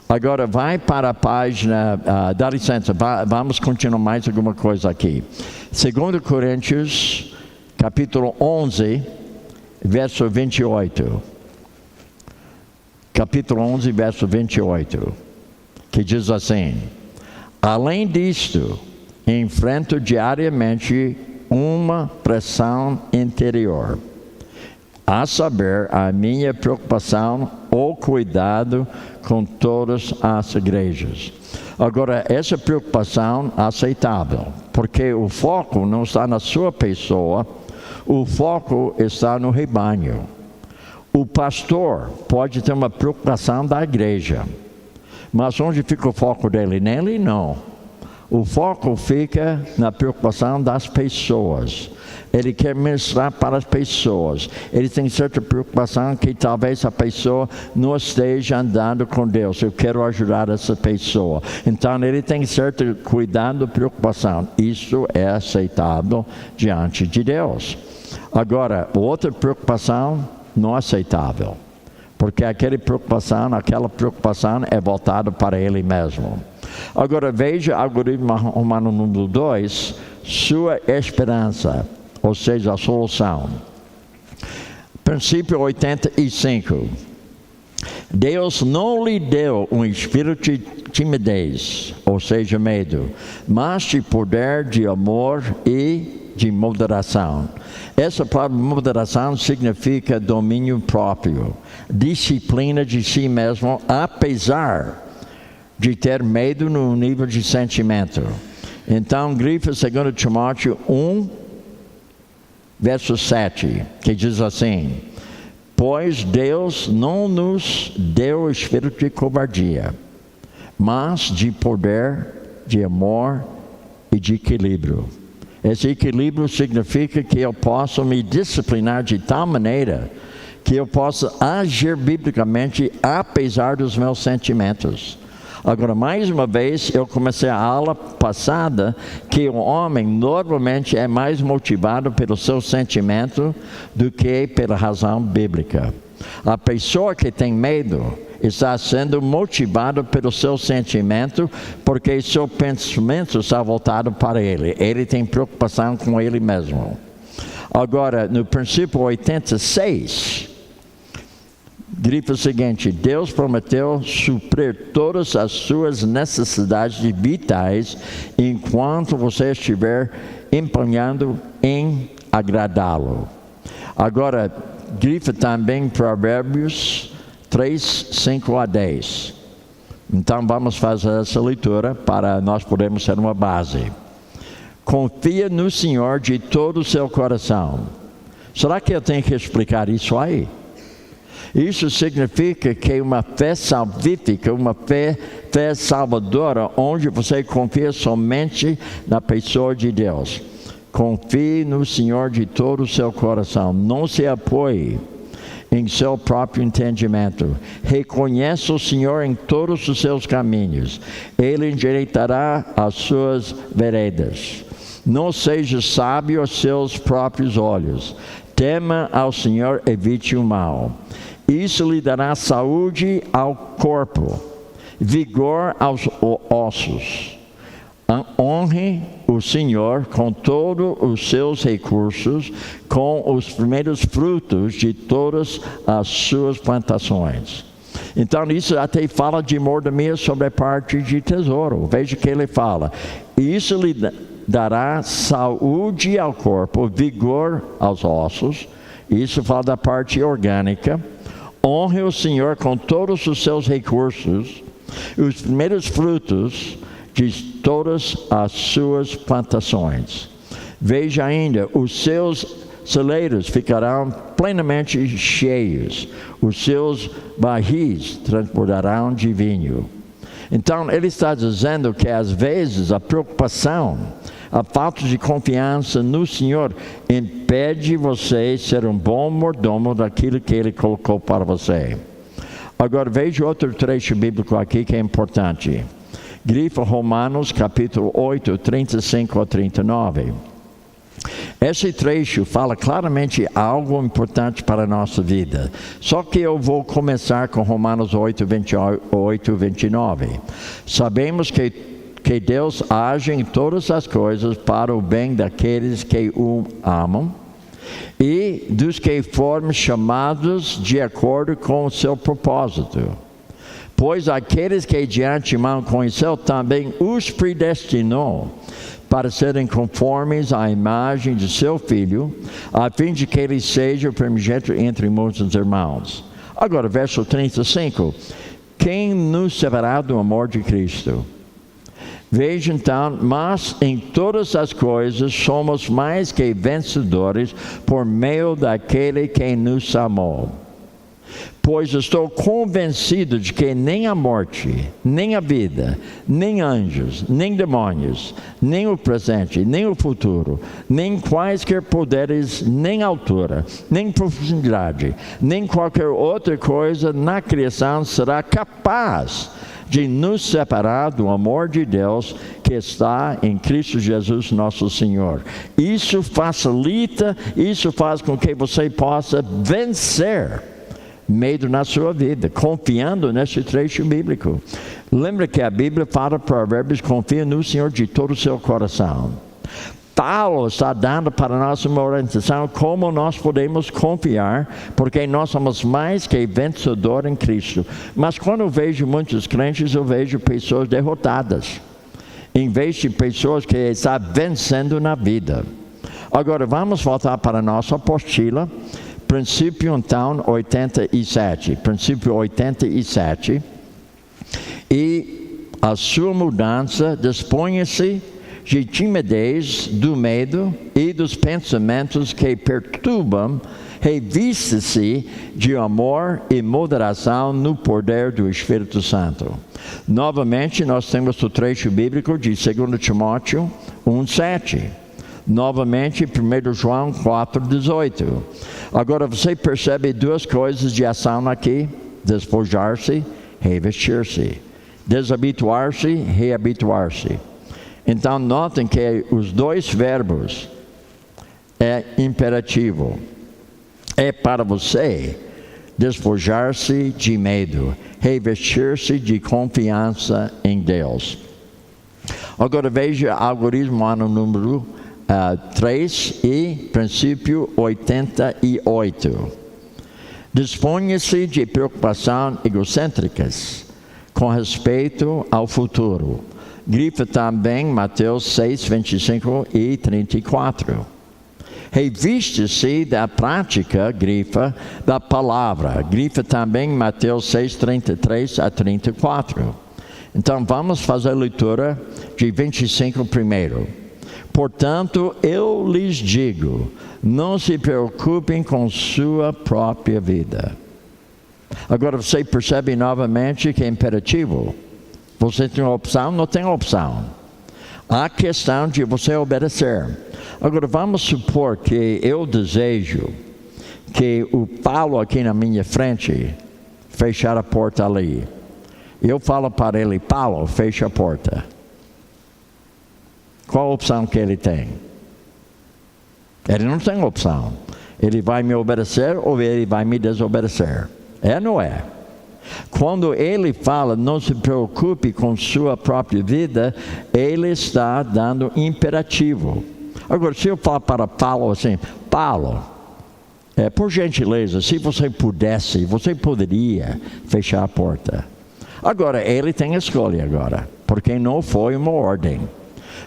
Agora vai para a página, dá licença, vamos continuar mais alguma coisa aqui. 2 Coríntios, capítulo 11, verso 28. Capítulo 11, verso 28, que diz assim: além disto, enfrento diariamente uma pressão interior, a saber, a minha preocupação ou cuidado com todas as igrejas. Agora, essa preocupação é aceitável, porque o foco não está na sua pessoa, o foco está no rebanho. O pastor pode ter uma preocupação da igreja, mas onde fica o foco dele? Nele, não. O foco fica na preocupação das pessoas. Ele quer ministrar para as pessoas. Ele tem certa preocupação que talvez a pessoa não esteja andando com Deus. Eu quero ajudar essa pessoa. Então ele tem certo cuidado, preocupação. Isso é aceitável diante de Deus. Agora, outra preocupação não aceitável, porque aquela preocupação é voltada para ele mesmo. Agora veja algoritmo romano número 2, sua esperança, ou seja, a solução. Princípio 85. Deus não lhe deu um espírito de timidez, ou seja, medo, mas de poder, de amor e de moderação. Essa palavra moderação significa domínio próprio, disciplina de si mesmo, apesar de ter medo no nível de sentimento. Então, grifa 2 Timóteo 1, verso 7, que diz assim: pois Deus não nos deu espírito de covardia, mas de poder, de amor e de equilíbrio. Esse equilíbrio significa que eu posso me disciplinar de tal maneira que eu possa agir biblicamente apesar dos meus sentimentos. Agora, mais uma vez, eu comecei a aula passada que o homem normalmente é mais motivado pelo seu sentimento do que pela razão bíblica. A pessoa que tem medo está sendo motivado pelo seu sentimento, porque seu pensamento está voltado para ele. Ele tem preocupação com ele mesmo. Agora, no princípio 86, grifa o seguinte: Deus prometeu suprir todas as suas necessidades vitais enquanto você estiver empenhando em agradá-lo. Agora, grifa também Provérbios 3, 5 a 10. Então vamos fazer essa leitura para nós podermos ter uma base. Confia no Senhor de todo o seu coração. Será que eu tenho que explicar isso aí? Isso significa que uma fé salvífica, uma fé salvadora, onde você confia somente na pessoa de Deus. Confie no Senhor de todo o seu coração. Não se apoie em seu próprio entendimento. Reconheça o Senhor em todos os seus caminhos. Ele endireitará as suas veredas. Não seja sábio aos seus próprios olhos. Tema ao Senhor, evite o mal. Isso lhe dará saúde ao corpo, vigor aos ossos. Honre o Senhor com todos os seus recursos, com os primeiros frutos de todas as suas plantações. Então isso até fala de mordomia sobre a parte de tesouro. Veja que ele fala: isso lhe dará saúde ao corpo, vigor aos ossos. Isso fala da parte orgânica. Honre o Senhor com todos os seus recursos, os primeiros frutos de todas as suas plantações. Veja ainda, os seus celeiros ficarão plenamente cheios, os seus barris transbordarão de vinho. Então, ele está dizendo que às vezes a preocupação, a falta de confiança no Senhor impede você ser um bom mordomo daquilo que Ele colocou para você. Agora veja outro trecho bíblico aqui que é importante. Grifa Romanos capítulo 8, 35 a 39. Esse trecho fala claramente algo importante para a nossa vida. Só que eu vou começar com Romanos 8, 28 e 29. Sabemos que Deus age em todas as coisas para o bem daqueles que o amam e dos que foram chamados de acordo com o seu propósito. Pois aqueles que de antemão conheceu também os predestinou para serem conformes à imagem de seu Filho, a fim de que ele seja o primogênito entre muitos irmãos. Agora, verso 35. Quem nos separará do amor de Cristo? Veja então, mas em todas as coisas somos mais que vencedores por meio daquele que nos amou. Pois estou convencido de que nem a morte, nem a vida, nem anjos, nem demônios, nem o presente, nem o futuro, nem quaisquer poderes, nem altura, nem profundidade, nem qualquer outra coisa na criação será capaz de nos separar do amor de Deus que está em Cristo Jesus nosso Senhor. Isso facilita, isso faz com que você possa vencer medo na sua vida, confiando nesse trecho bíblico. Lembra que a Bíblia fala Provérbios, confia no Senhor de todo o seu coração. Paulo está dando para nós uma orientação como nós podemos confiar, porque nós somos mais que vencedores em Cristo. Mas quando eu vejo muitos crentes, eu vejo pessoas derrotadas, em vez de pessoas que estão vencendo na vida. Agora vamos voltar para a nossa apostila. Princípio, então, 87. Princípio 87. E a sua mudança disponha-se de timidez, do medo e dos pensamentos que perturbam, revista-se de amor e moderação no poder do Espírito Santo. Novamente, nós temos o trecho bíblico de 2 Timóteo 1,7. Novamente, 1 João 4,18. Agora você percebe duas coisas de ação aqui: despojar-se, revestir-se, desabituar-se, reabituar-se. Então notem que os dois verbos é imperativo. É para você despojar-se de medo, revestir-se de confiança em Deus. Agora veja o algoritmo ano número 3 e princípio 88. Disponha-se de preocupação egocêntricas com respeito ao futuro. Grifa também Mateus 6, 25 e 34. Reviste-se da prática, grifa, da palavra. Grifa também Mateus 6, 33 a 34. Então vamos fazer a leitura de 25 primeiro. Portanto, eu lhes digo, não se preocupem com sua própria vida. Agora você percebe novamente que é imperativo. Você tem opção? Não tem opção. Há questão de você obedecer. Agora vamos supor que eu desejo que o Paulo aqui na minha frente fechar a porta ali. Eu falo para ele, Paulo, fecha a porta. Qual a opção que ele tem? Ele não tem opção. Ele vai me obedecer ou ele vai me desobedecer? É ou não é? Quando ele fala, não se preocupe com sua própria vida, ele está dando imperativo. Agora, se eu falar para Paulo assim, Paulo, por gentileza, se você pudesse, você poderia fechar a porta. Agora, ele tem escolha agora, porque não foi uma ordem.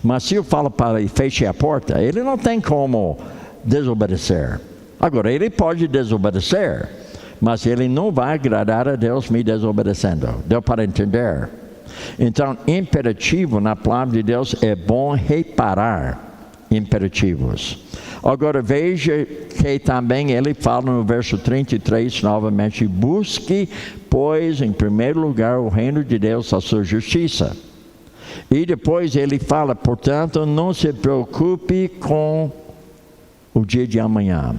Mas se eu falo para ele, feche a porta, ele não tem como desobedecer. Agora, ele pode desobedecer, mas ele não vai agradar a Deus me desobedecendo. Deu para entender? Então, imperativo na palavra de Deus é bom reparar imperativos. Agora veja que também ele fala no verso 33 novamente: busque, pois, em primeiro lugar o reino de Deus, a sua justiça. E depois ele fala, portanto, não se preocupe com o dia de amanhã.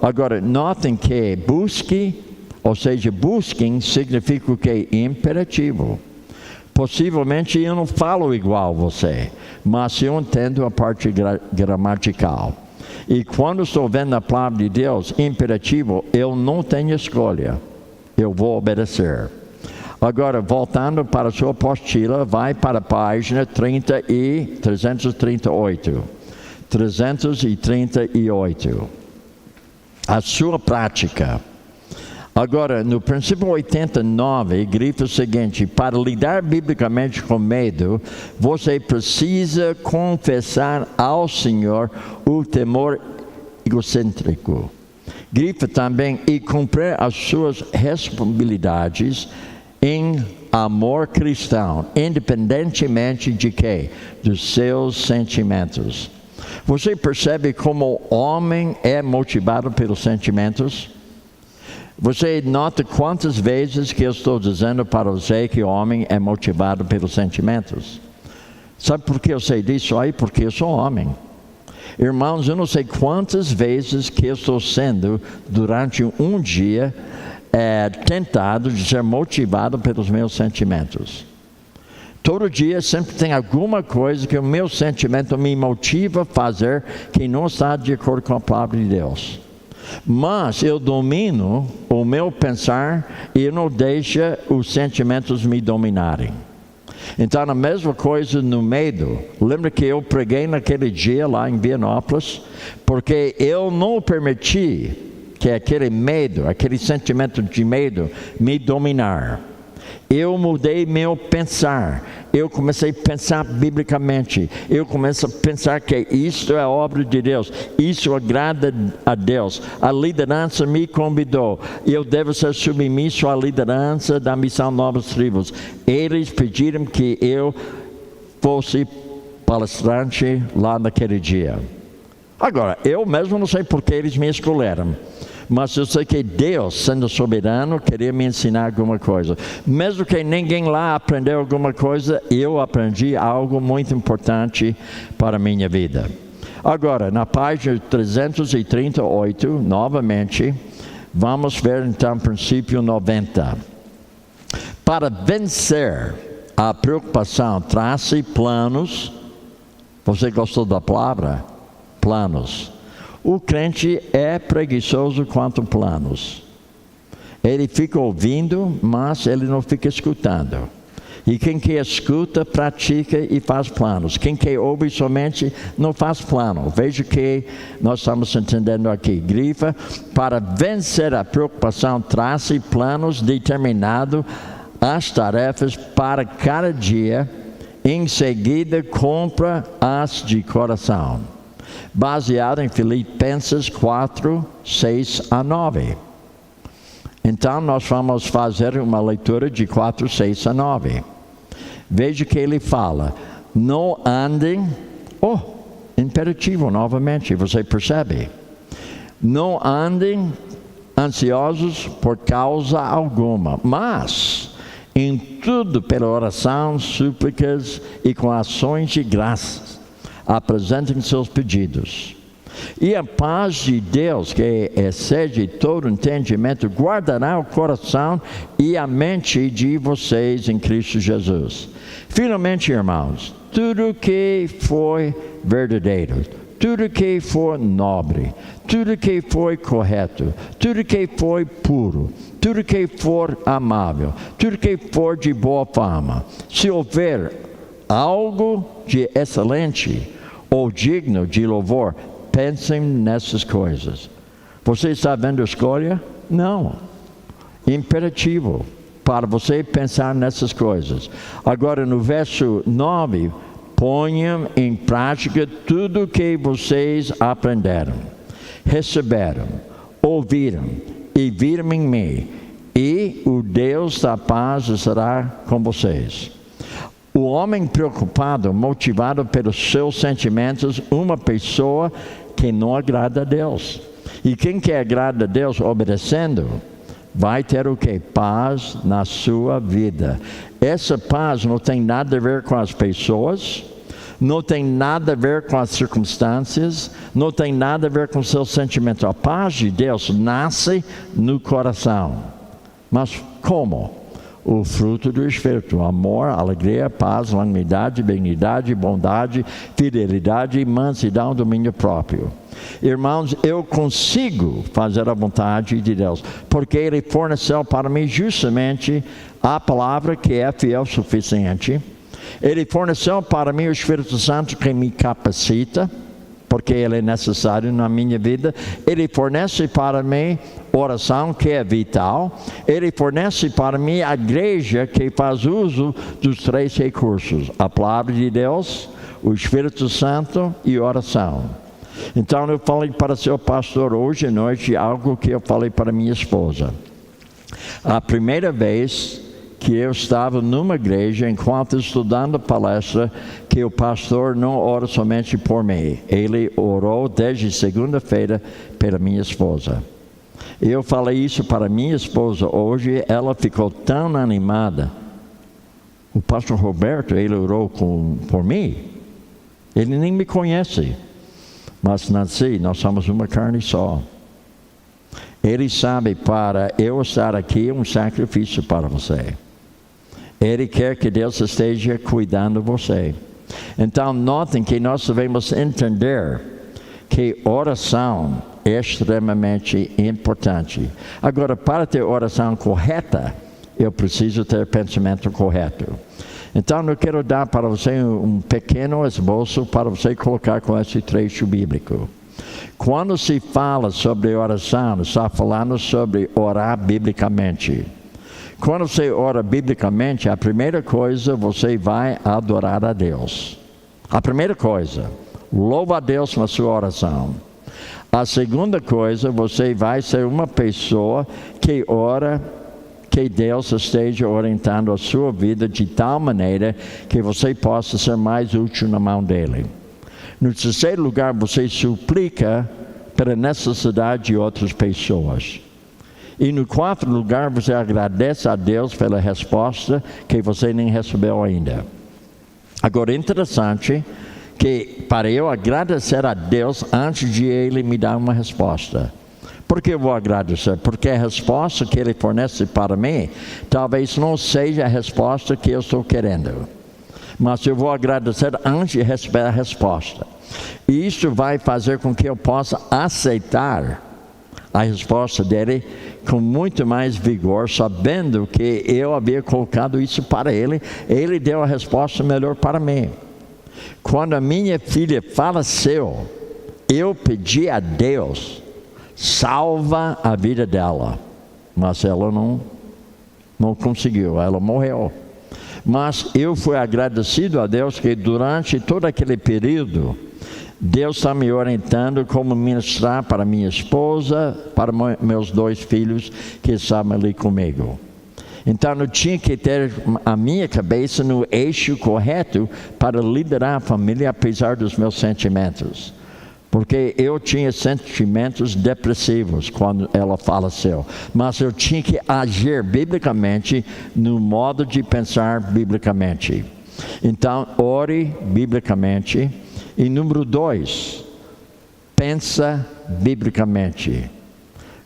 Agora, notem que busque, ou seja, busquem, significa o que? Imperativo. Possivelmente eu não falo igual a você, mas eu entendo a parte gramatical. E quando estou vendo a palavra de Deus, imperativo, eu não tenho escolha. Eu vou obedecer. Agora, voltando para a sua apostila, vai para a página 338. 338. A sua prática. Agora, no princípio 89, grifa o seguinte: para lidar biblicamente com medo, você precisa confessar ao Senhor o temor egocêntrico. Grifa também e cumprir as suas responsabilidades em amor cristão, independentemente de quê? Dos seus sentimentos. Você percebe como o homem é motivado pelos sentimentos? Você nota quantas vezes que eu estou dizendo para você que o homem é motivado pelos sentimentos? Sabe por que eu sei disso aí? Porque eu sou homem. Irmãos, eu não sei quantas vezes que eu estou sendo, durante um dia, tentado de ser motivado pelos meus sentimentos. Todo dia sempre tem alguma coisa que o meu sentimento me motiva a fazer que não está de acordo com a palavra de Deus. Mas eu domino o meu pensar e não deixo os sentimentos me dominarem. Então, a mesma coisa no medo. Lembra que eu preguei naquele dia lá em Vianópolis? Porque eu não permiti que aquele medo, aquele sentimento de medo me dominar. Eu mudei meu pensar. Eu comecei a pensar biblicamente. Eu comecei a pensar que isso é obra de Deus. Isso agrada a Deus. A liderança me convidou. Eu devo ser submisso à liderança da Missão Novas Tribos. Eles pediram que eu fosse palestrante lá naquele dia. Agora, eu mesmo não sei por que eles me escolheram. Mas eu sei que Deus, sendo soberano, queria me ensinar alguma coisa. Mesmo que ninguém lá aprendeu alguma coisa, eu aprendi algo muito importante para a minha vida. Agora, na página 338, novamente, vamos ver então o princípio 90. Para vencer a preocupação, trace planos. Você gostou da palavra? Planos. O crente é preguiçoso quanto planos. Ele fica ouvindo, mas ele não fica escutando. E quem que escuta, pratica e faz planos. Quem que ouve somente, não faz plano. Veja o que nós estamos entendendo aqui. Grifa: para vencer a preocupação, trace planos determinados, as tarefas para cada dia. Em seguida, cumpra-as de coração. Baseado em Filipenses 4, 6 a 9. Então, nós vamos fazer uma leitura de 4, 6 a 9. Veja que ele fala: não andem, imperativo novamente, você percebe? Não andem ansiosos por causa alguma, mas em tudo pela oração, súplicas e com ações de graças, apresentem seus pedidos. E a paz de Deus, que excede todo entendimento, guardará o coração e a mente de vocês em Cristo Jesus. Finalmente, irmãos, tudo que foi verdadeiro, tudo que for nobre, tudo que foi correto, tudo que foi puro, tudo que for amável, tudo que for de boa fama, se houver algo de excelente ou digno de louvor, pensem nessas coisas. Você está vendo a escolha? Não. Imperativo para você pensar nessas coisas. Agora, no verso 9, ponham em prática tudo o que vocês aprenderam, receberam, ouviram e viram em mim, e o Deus da paz estará com vocês. O homem preocupado, motivado pelos seus sentimentos, uma pessoa que não agrada a Deus. E quem que agrada a Deus obedecendo, vai ter o quê? Paz na sua vida. Essa paz não tem nada a ver com as pessoas, não tem nada a ver com as circunstâncias, não tem nada a ver com seus sentimentos. A paz de Deus nasce no coração. Mas como? o fruto do Espírito: amor, alegria, paz, longanimidade, benignidade, bondade, fidelidade, mansidão, domínio próprio. Irmãos, eu consigo fazer a vontade de Deus, porque Ele forneceu para mim justamente a palavra que é fiel o suficiente. Ele forneceu para mim o Espírito Santo que me capacita, porque Ele é necessário na minha vida. Ele fornece para mim oração, que é vital. Ele fornece para mim a igreja, que faz uso dos 3 recursos: a palavra de Deus, o Espírito Santo e oração. Então eu falei para seu pastor hoje à noite algo que eu falei para minha esposa. A primeira vez que eu estava numa igreja, enquanto estudando palestra, que o pastor não ora somente por mim. Ele orou desde segunda-feira pela minha esposa. Eu falei isso para minha esposa hoje, ela ficou tão animada. O pastor Roberto, ele orou por mim. Ele nem me conhece. Mas Nancy, nós somos uma carne só. Ele sabe, para eu estar aqui, um sacrifício para você. Ele quer que Deus esteja cuidando de você. Então, notem que nós devemos entender que oração é extremamente importante. Agora, para ter oração correta, eu preciso ter pensamento correto. Então, eu quero dar para você um pequeno esboço para você colocar com esse trecho bíblico. Quando se fala sobre oração, está falando sobre orar biblicamente. Quando você ora biblicamente, a primeira coisa, você vai adorar a Deus. A primeira coisa, louva a Deus na sua oração. A segunda coisa, você vai ser uma pessoa que ora, que Deus esteja orientando a sua vida de tal maneira que você possa ser mais útil na mão dele. No terceiro lugar, você suplica pela necessidade de outras pessoas. E no quarto lugar, você agradece a Deus pela resposta que você nem recebeu ainda. Agora, é interessante que para eu agradecer a Deus antes de Ele me dar uma resposta. Por que eu vou agradecer? Porque a resposta que Ele fornece para mim talvez não seja a resposta que eu estou querendo. Mas eu vou agradecer antes de receber a resposta. E isso vai fazer com que eu possa aceitar a resposta dele com muito mais vigor, sabendo que eu havia colocado isso para ele. Ele deu a resposta melhor para mim. Quando a minha filha faleceu, eu pedi a Deus: salva a vida dela. Mas ela não conseguiu, ela morreu. Mas eu fui agradecido a Deus que durante todo aquele período, Deus está me orientando como ministrar para minha esposa, para meus 2 filhos que estavam ali comigo. Então eu tinha que ter a minha cabeça no eixo correto para liderar a família apesar dos meus sentimentos. Porque eu tinha sentimentos depressivos quando ela faleceu. Mas eu tinha que agir biblicamente no modo de pensar biblicamente. Então, ore biblicamente. E número 2, pensa biblicamente.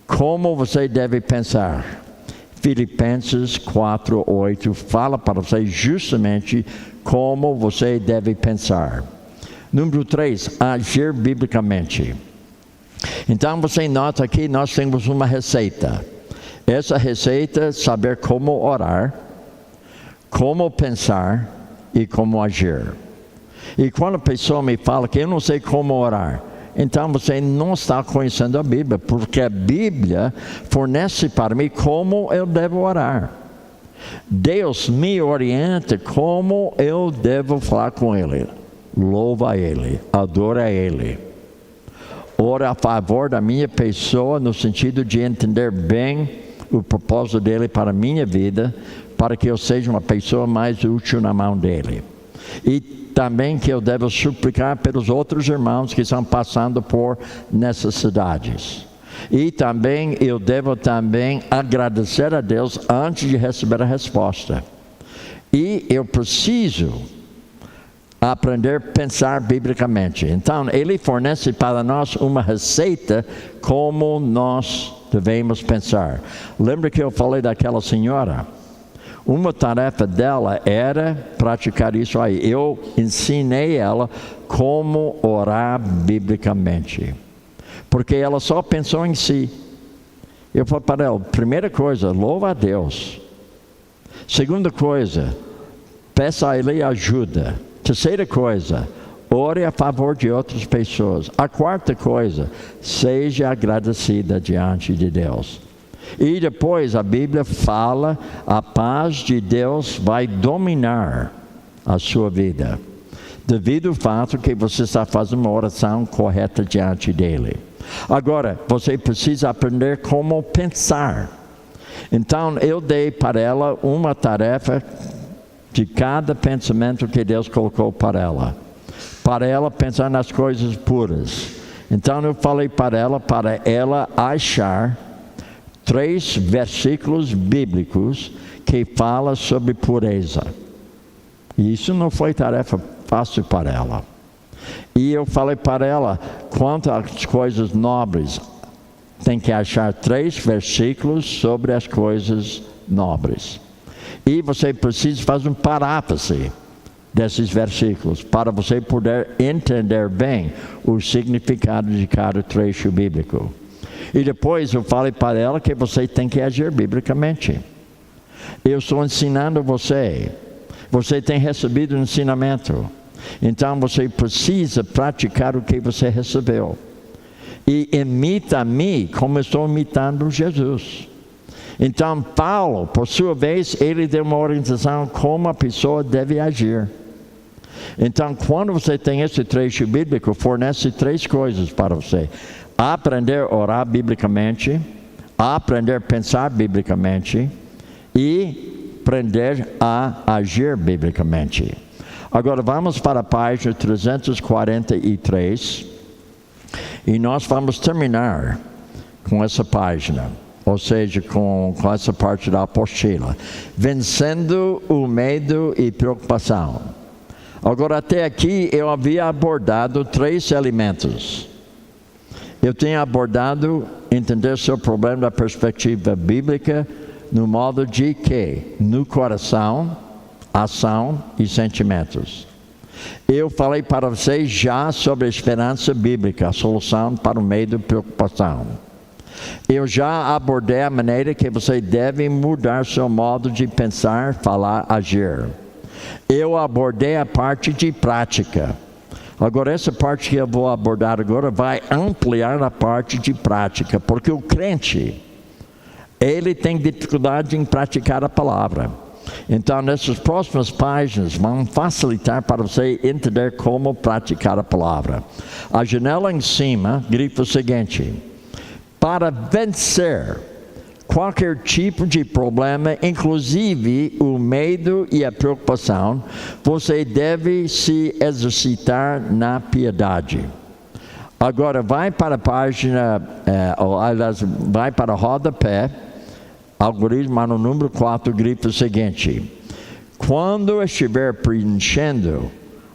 Como você deve pensar? Filipenses 4:8 fala para você justamente como você deve pensar. Número 3, agir biblicamente. Então você nota aqui, nós temos uma receita. Essa receita é saber como orar, como pensar e como agir. E quando a pessoa me fala que eu não sei como orar, então você não está conhecendo a Bíblia, porque a Bíblia fornece para mim como eu devo orar. Deus me orienta como eu devo falar com Ele. Louva a Ele, adora a Ele. Ora a favor da minha pessoa, no sentido de entender bem o propósito dEle para a minha vida, para que eu seja uma pessoa mais útil na mão dEle. E também que eu devo suplicar pelos outros irmãos que estão passando por necessidades. E também eu devo agradecer a Deus antes de receber a resposta. E eu preciso aprender a pensar biblicamente. Então, Ele fornece para nós uma receita como nós devemos pensar. Lembra que eu falei daquela senhora? uma tarefa dela era praticar isso aí. Eu ensinei ela como orar biblicamente, porque ela só pensou em si. Eu falei para ela, primeira coisa, louva a Deus. Segunda coisa, peça a Ele ajuda. Terceira coisa, ore a favor de outras pessoas. A quarta coisa, seja agradecida diante de Deus. E depois a Bíblia fala, a paz de Deus vai dominar a sua vida, devido ao fato que você está fazendo uma oração correta diante dEle. Agora, você precisa aprender como pensar. Então, eu dei para ela uma tarefa de cada pensamento que Deus colocou para ela pensar nas coisas puras. Então, eu falei para ela achar 3 versículos bíblicos que falam sobre pureza. E isso não foi tarefa fácil para ela. E eu falei para ela, quanto às coisas nobres, tem que achar 3 versículos sobre as coisas nobres. E você precisa fazer um paráfrase desses versículos, para você poder entender bem o significado de cada trecho bíblico. E depois eu falei para ela que você tem que agir biblicamente. Eu estou ensinando você. Você tem recebido o ensinamento. Então você precisa praticar o que você recebeu. E imita a mim como eu estou imitando Jesus. Então Paulo, por sua vez, ele deu uma orientação como a pessoa deve agir. Então quando você tem esse trecho bíblico, fornece 3 coisas para você. Aprender a orar biblicamente, aprender a pensar biblicamente e aprender a agir biblicamente. Agora vamos para a página 343 e nós vamos terminar com essa página, ou seja, com essa parte da apostila. Vencendo o medo e preocupação. Agora até aqui eu havia abordado 3 elementos. Eu tenho abordado entender seu problema da perspectiva bíblica no modo de que? No coração, ação e sentimentos. Eu falei para vocês já sobre a esperança bíblica, a solução para o medo e preocupação. Eu já abordei a maneira que você deve mudar seu modo de pensar, falar, agir. Eu abordei a parte de prática. Agora, essa parte que eu vou abordar agora vai ampliar a parte de prática, porque o crente, ele tem dificuldade em praticar a palavra. Então, nessas próximas páginas, vão facilitar para você entender como praticar a palavra. A janela em cima grifa o seguinte: para vencer qualquer tipo de problema, inclusive o medo e a preocupação, você deve se exercitar na piedade. Agora vai para a página, vai para a rodapé, algoritmo no número 4, grita o seguinte: quando estiver preenchendo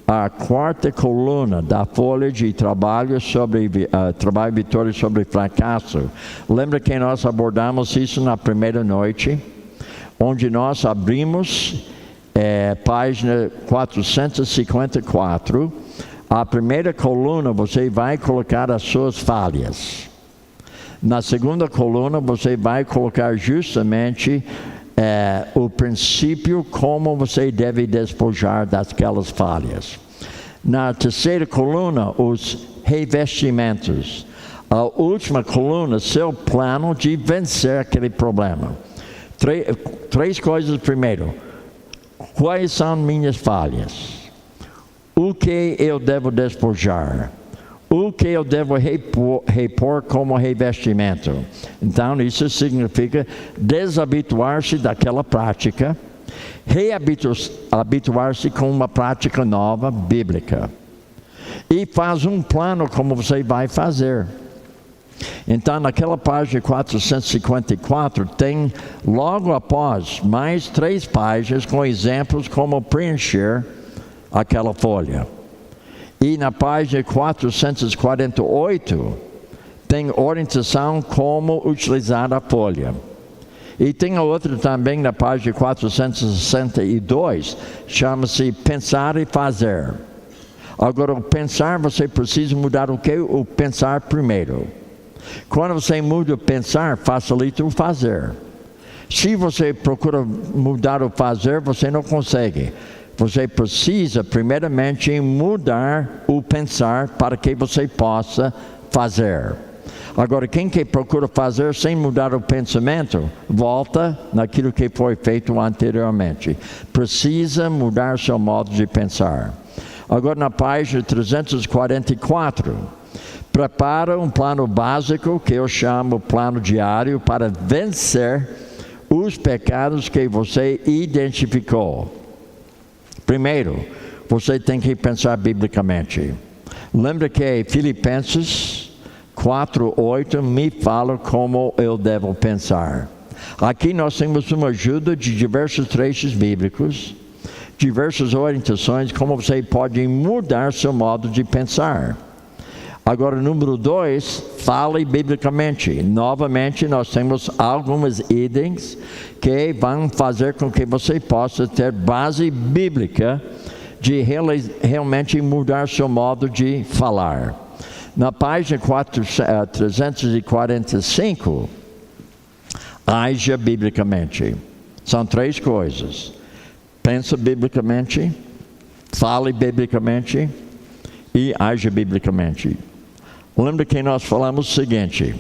a 4ª coluna da folha de trabalho sobre trabalho, vitória sobre fracasso. Lembra que nós abordamos isso na primeira noite, onde nós abrimos página 454. A primeira coluna você vai colocar as suas falhas. Na segunda coluna você vai colocar justamente o princípio como você deve despojar daquelas falhas. Na terceira coluna, os revestimentos. A última coluna, seu plano de vencer aquele problema. Três coisas primeiro. Quais são minhas falhas? O que eu devo despojar? O que eu devo repor como revestimento? Então, isso significa desabituar-se daquela prática, reabituar-se com uma prática nova, bíblica. E faz um plano como você vai fazer. Então, naquela página 454, tem logo após mais 3 páginas com exemplos como preencher aquela folha. E na página 448, tem orientação como utilizar a folha. E tem outra também na página 462, chama-se Pensar e Fazer. Agora, o pensar, você precisa mudar o quê? O pensar primeiro. Quando você muda o pensar, facilita o fazer. Se você procura mudar o fazer, você não consegue. Você precisa, primeiramente, mudar o pensar para que você possa fazer. Agora, quem que procura fazer sem mudar o pensamento, volta naquilo que foi feito anteriormente. Precisa mudar seu modo de pensar. Agora, na página 344, prepara um plano básico, que eu chamo plano diário, para vencer os pecados que você identificou. Primeiro, você tem que pensar biblicamente. Lembra que Filipenses 4:8 me fala como eu devo pensar. Aqui nós temos uma ajuda de diversos trechos bíblicos, diversas orientações, como você pode mudar seu modo de pensar. Agora, número 2, fale biblicamente. Novamente, nós temos algumas itens que vão fazer com que você possa ter base bíblica de realmente mudar seu modo de falar. Na página 345, haja biblicamente. São 3 coisas. Pensa biblicamente, fale biblicamente e haja biblicamente. Lembra que nós falamos o seguinte: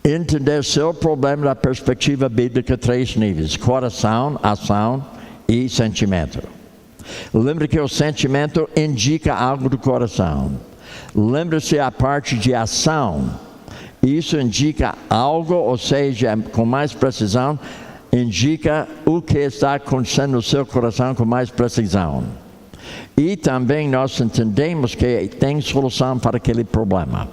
entender seu problema da perspectiva bíblica, 3 níveis: coração, ação e sentimento. Lembra que o sentimento indica algo do coração. Lembra-se a parte de ação. Isso indica algo, ou seja, com mais precisão, indica o que está acontecendo no seu coração com mais precisão. E também nós entendemos que tem solução para aquele problema.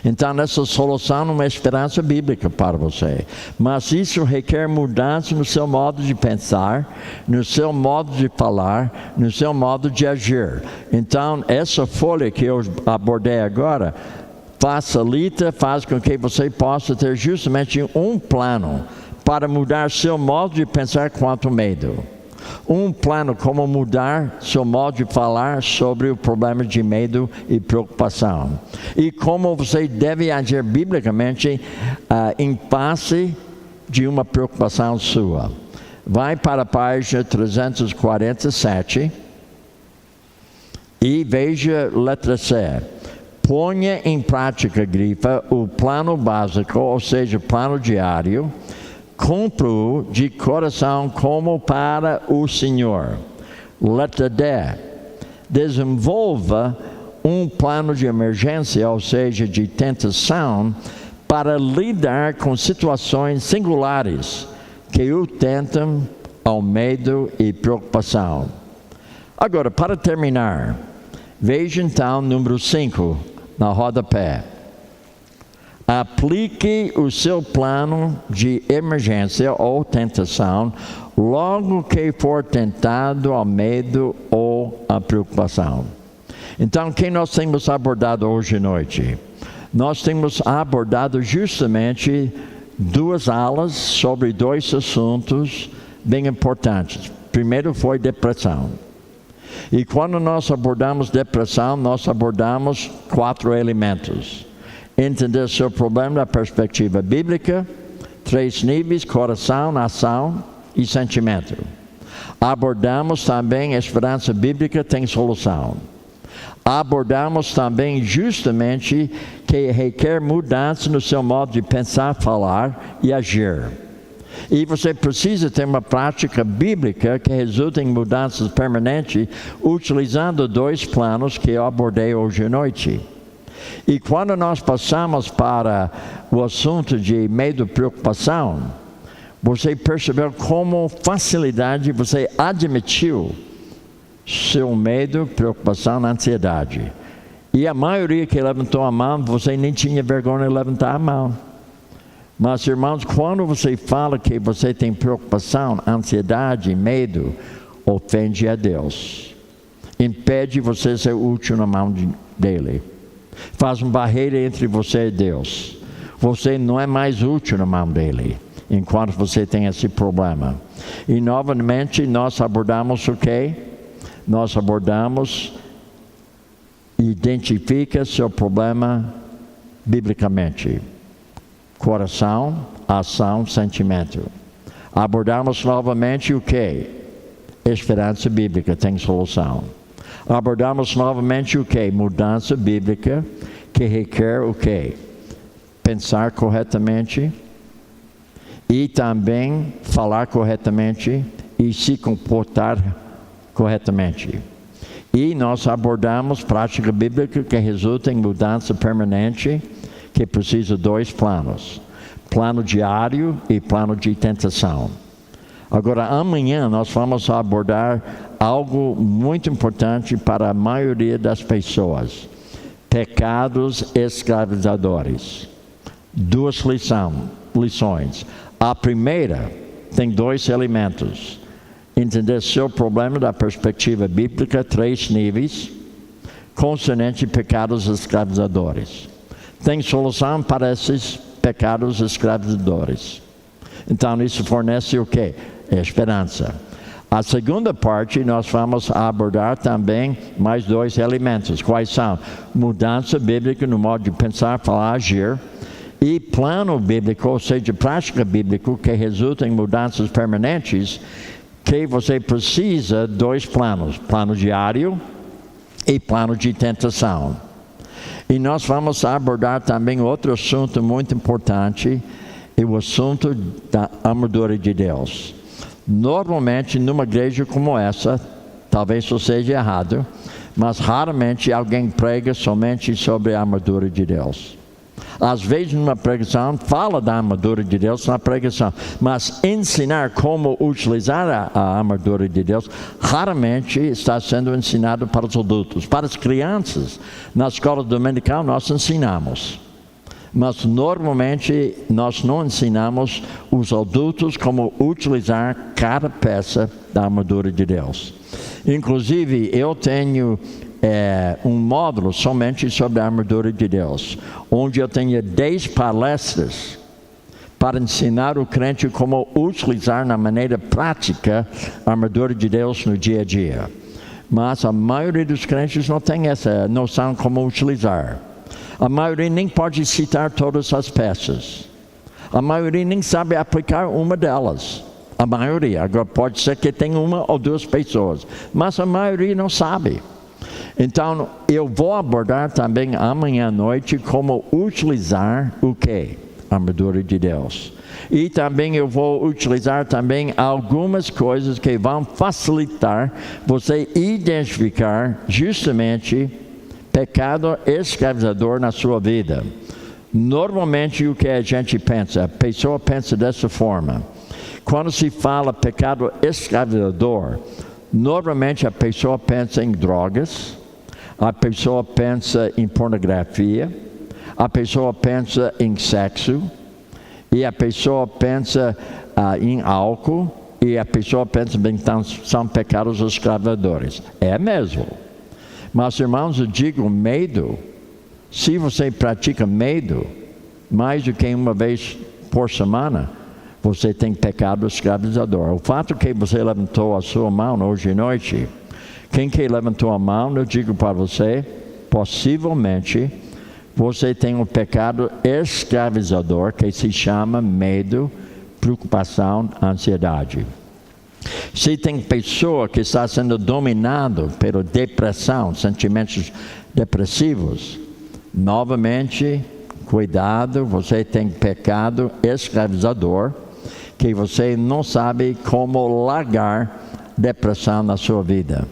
Então, essa solução é uma esperança bíblica para você. Mas isso requer mudança no seu modo de pensar, no seu modo de falar, no seu modo de agir. Então, essa folha que eu abordei agora facilita, faz com que você possa ter justamente um plano para mudar seu modo de pensar quanto ao medo. Um plano como mudar seu modo de falar sobre o problema de medo e preocupação. E como você deve agir biblicamente em face de uma preocupação sua. Vai para a página 347 e veja letra C. Ponha em prática, grifa, o plano básico, ou seja, plano diário. Cumpra-o de coração como para o Senhor. Letra D. Desenvolva um plano de emergência, ou seja, de tentação, para lidar com situações singulares que o tentam ao medo e preocupação. Agora, para terminar, veja então número 5 na rodapé. Aplique o seu plano de emergência ou tentação logo que for tentado ao medo ou à preocupação. Então, o que nós temos abordado hoje à noite? Nós temos abordado justamente 2 aulas sobre 2 assuntos bem importantes. Primeiro foi depressão. E quando nós abordamos depressão, nós abordamos 4 elementos. Entender seu problema da perspectiva bíblica, 3 níveis: coração, ação e sentimento. Abordamos também a esperança bíblica tem solução. Abordamos também justamente que requer mudança no seu modo de pensar, falar e agir. E você precisa ter uma prática bíblica que resulte em mudanças permanentes, utilizando 2 planos que eu abordei hoje à noite. E quando nós passamos para o assunto de medo e preocupação, você percebeu como facilidade você admitiu seu medo, preocupação, ansiedade. E a maioria que levantou a mão, você nem tinha vergonha de levantar a mão. Mas, irmãos, quando você fala que você tem preocupação, ansiedade, medo, ofende a Deus. Impede você ser útil na mão dele. Faz uma barreira entre você e Deus. Você não é mais útil na mão dele. enquanto você tem esse problema. E novamente nós abordamos o quê? Nós abordamos, identifica seu problema biblicamente. Coração, ação, sentimento. Abordamos novamente o quê? Esperança bíblica tem solução. Abordamos novamente o quê? Mudança bíblica, que requer o quê? Pensar corretamente e também falar corretamente e se comportar corretamente. E nós abordamos prática bíblica que resulta em mudança permanente, que precisa de 2 planos. Plano diário e plano de tentação. Agora, amanhã nós vamos abordar algo muito importante para a maioria das pessoas. Pecados escravizadores. 2 lições. A primeira tem 2 elementos. Entender seu problema da perspectiva bíblica, 3 níveis, concernente pecados escravizadores. Tem solução para esses pecados escravizadores. Então, isso fornece o quê? Esperança. A segunda parte, nós vamos abordar também mais 2 elementos. Quais são? Mudança bíblica no modo de pensar, falar, agir. E plano bíblico, ou seja, prática bíblica, que resulta em mudanças permanentes, que você precisa 2 planos. Plano diário e plano de tentação. E nós vamos abordar também outro assunto muito importante, é o assunto da armadura de Deus. Normalmente, numa igreja como essa, talvez isso seja errado, mas raramente alguém prega somente sobre a armadura de Deus. Às vezes, numa pregação, fala da armadura de Deus na pregação, mas ensinar como utilizar a armadura de Deus raramente está sendo ensinado para os adultos. Para as crianças, na escola dominical, nós ensinamos. Mas normalmente nós não ensinamos os adultos como utilizar cada peça da armadura de Deus. Inclusive, eu tenho um módulo somente sobre a armadura de Deus, onde eu tenho 10 palestras para ensinar o crente como utilizar na maneira prática a armadura de Deus no dia a dia. Mas a maioria dos crentes não tem essa noção como utilizar. A maioria nem pode citar todas as peças. A maioria nem sabe aplicar uma delas. A maioria. Agora pode ser que tenha 1 ou 2 pessoas, mas a maioria não sabe. Então, eu vou abordar também amanhã à noite como utilizar o quê? A armadura de Deus. E também eu vou utilizar também algumas coisas que vão facilitar você identificar justamente pecado escravizador na sua vida. Normalmente o que a gente pensa, a pessoa pensa dessa forma. Quando se fala pecado escravizador, normalmente a pessoa pensa em drogas, a pessoa pensa em pornografia, a pessoa pensa em sexo, e a pessoa pensa em álcool, e a pessoa pensa bem, então são pecados escravizadores. É mesmo. Mas, irmãos, eu digo medo. Se você pratica medo, mais do que uma vez por semana, você tem pecado escravizador. O fato que você levantou a sua mão hoje à noite, quem que levantou a mão, eu digo para você, possivelmente, você tem um pecado escravizador que se chama medo, preocupação, ansiedade. Se tem pessoa que está sendo dominado pela depressão, sentimentos depressivos, novamente, cuidado, você tem pecado escravizador, que você não sabe como largar depressão na sua vida.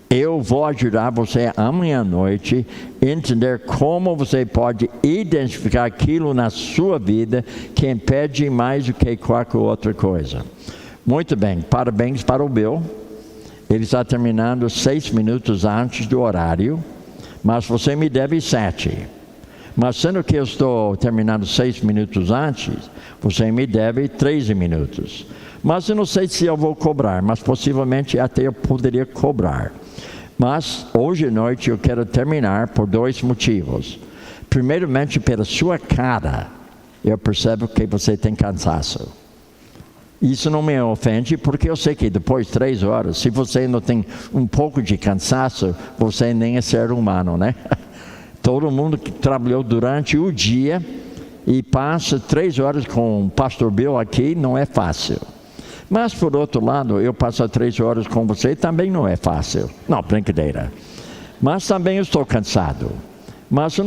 Eu vou ajudar você amanhã à noite a entender como você pode identificar aquilo na sua vida que impede mais do que qualquer outra coisa. Muito bem, parabéns para o Bill. Ele está terminando 6 minutos antes do horário, mas você me deve 7. Mas sendo que eu estou terminando 6 minutos antes, você me deve 13 minutos. Mas eu não sei se eu vou cobrar, mas possivelmente até eu poderia cobrar. Mas hoje à noite eu quero terminar por 2 motivos. Primeiramente, pela sua cara, eu percebo que você tem cansaço. Isso não me ofende, porque eu sei que depois de 3 horas, se você não tem um pouco de cansaço, você nem é ser humano, né? Todo mundo que trabalhou durante o dia e passa 3 horas com o pastor Bill aqui, não é fácil. Mas, por outro lado, eu passar 3 horas com você também não é fácil. Não, brincadeira. Mas também eu estou cansado. Mas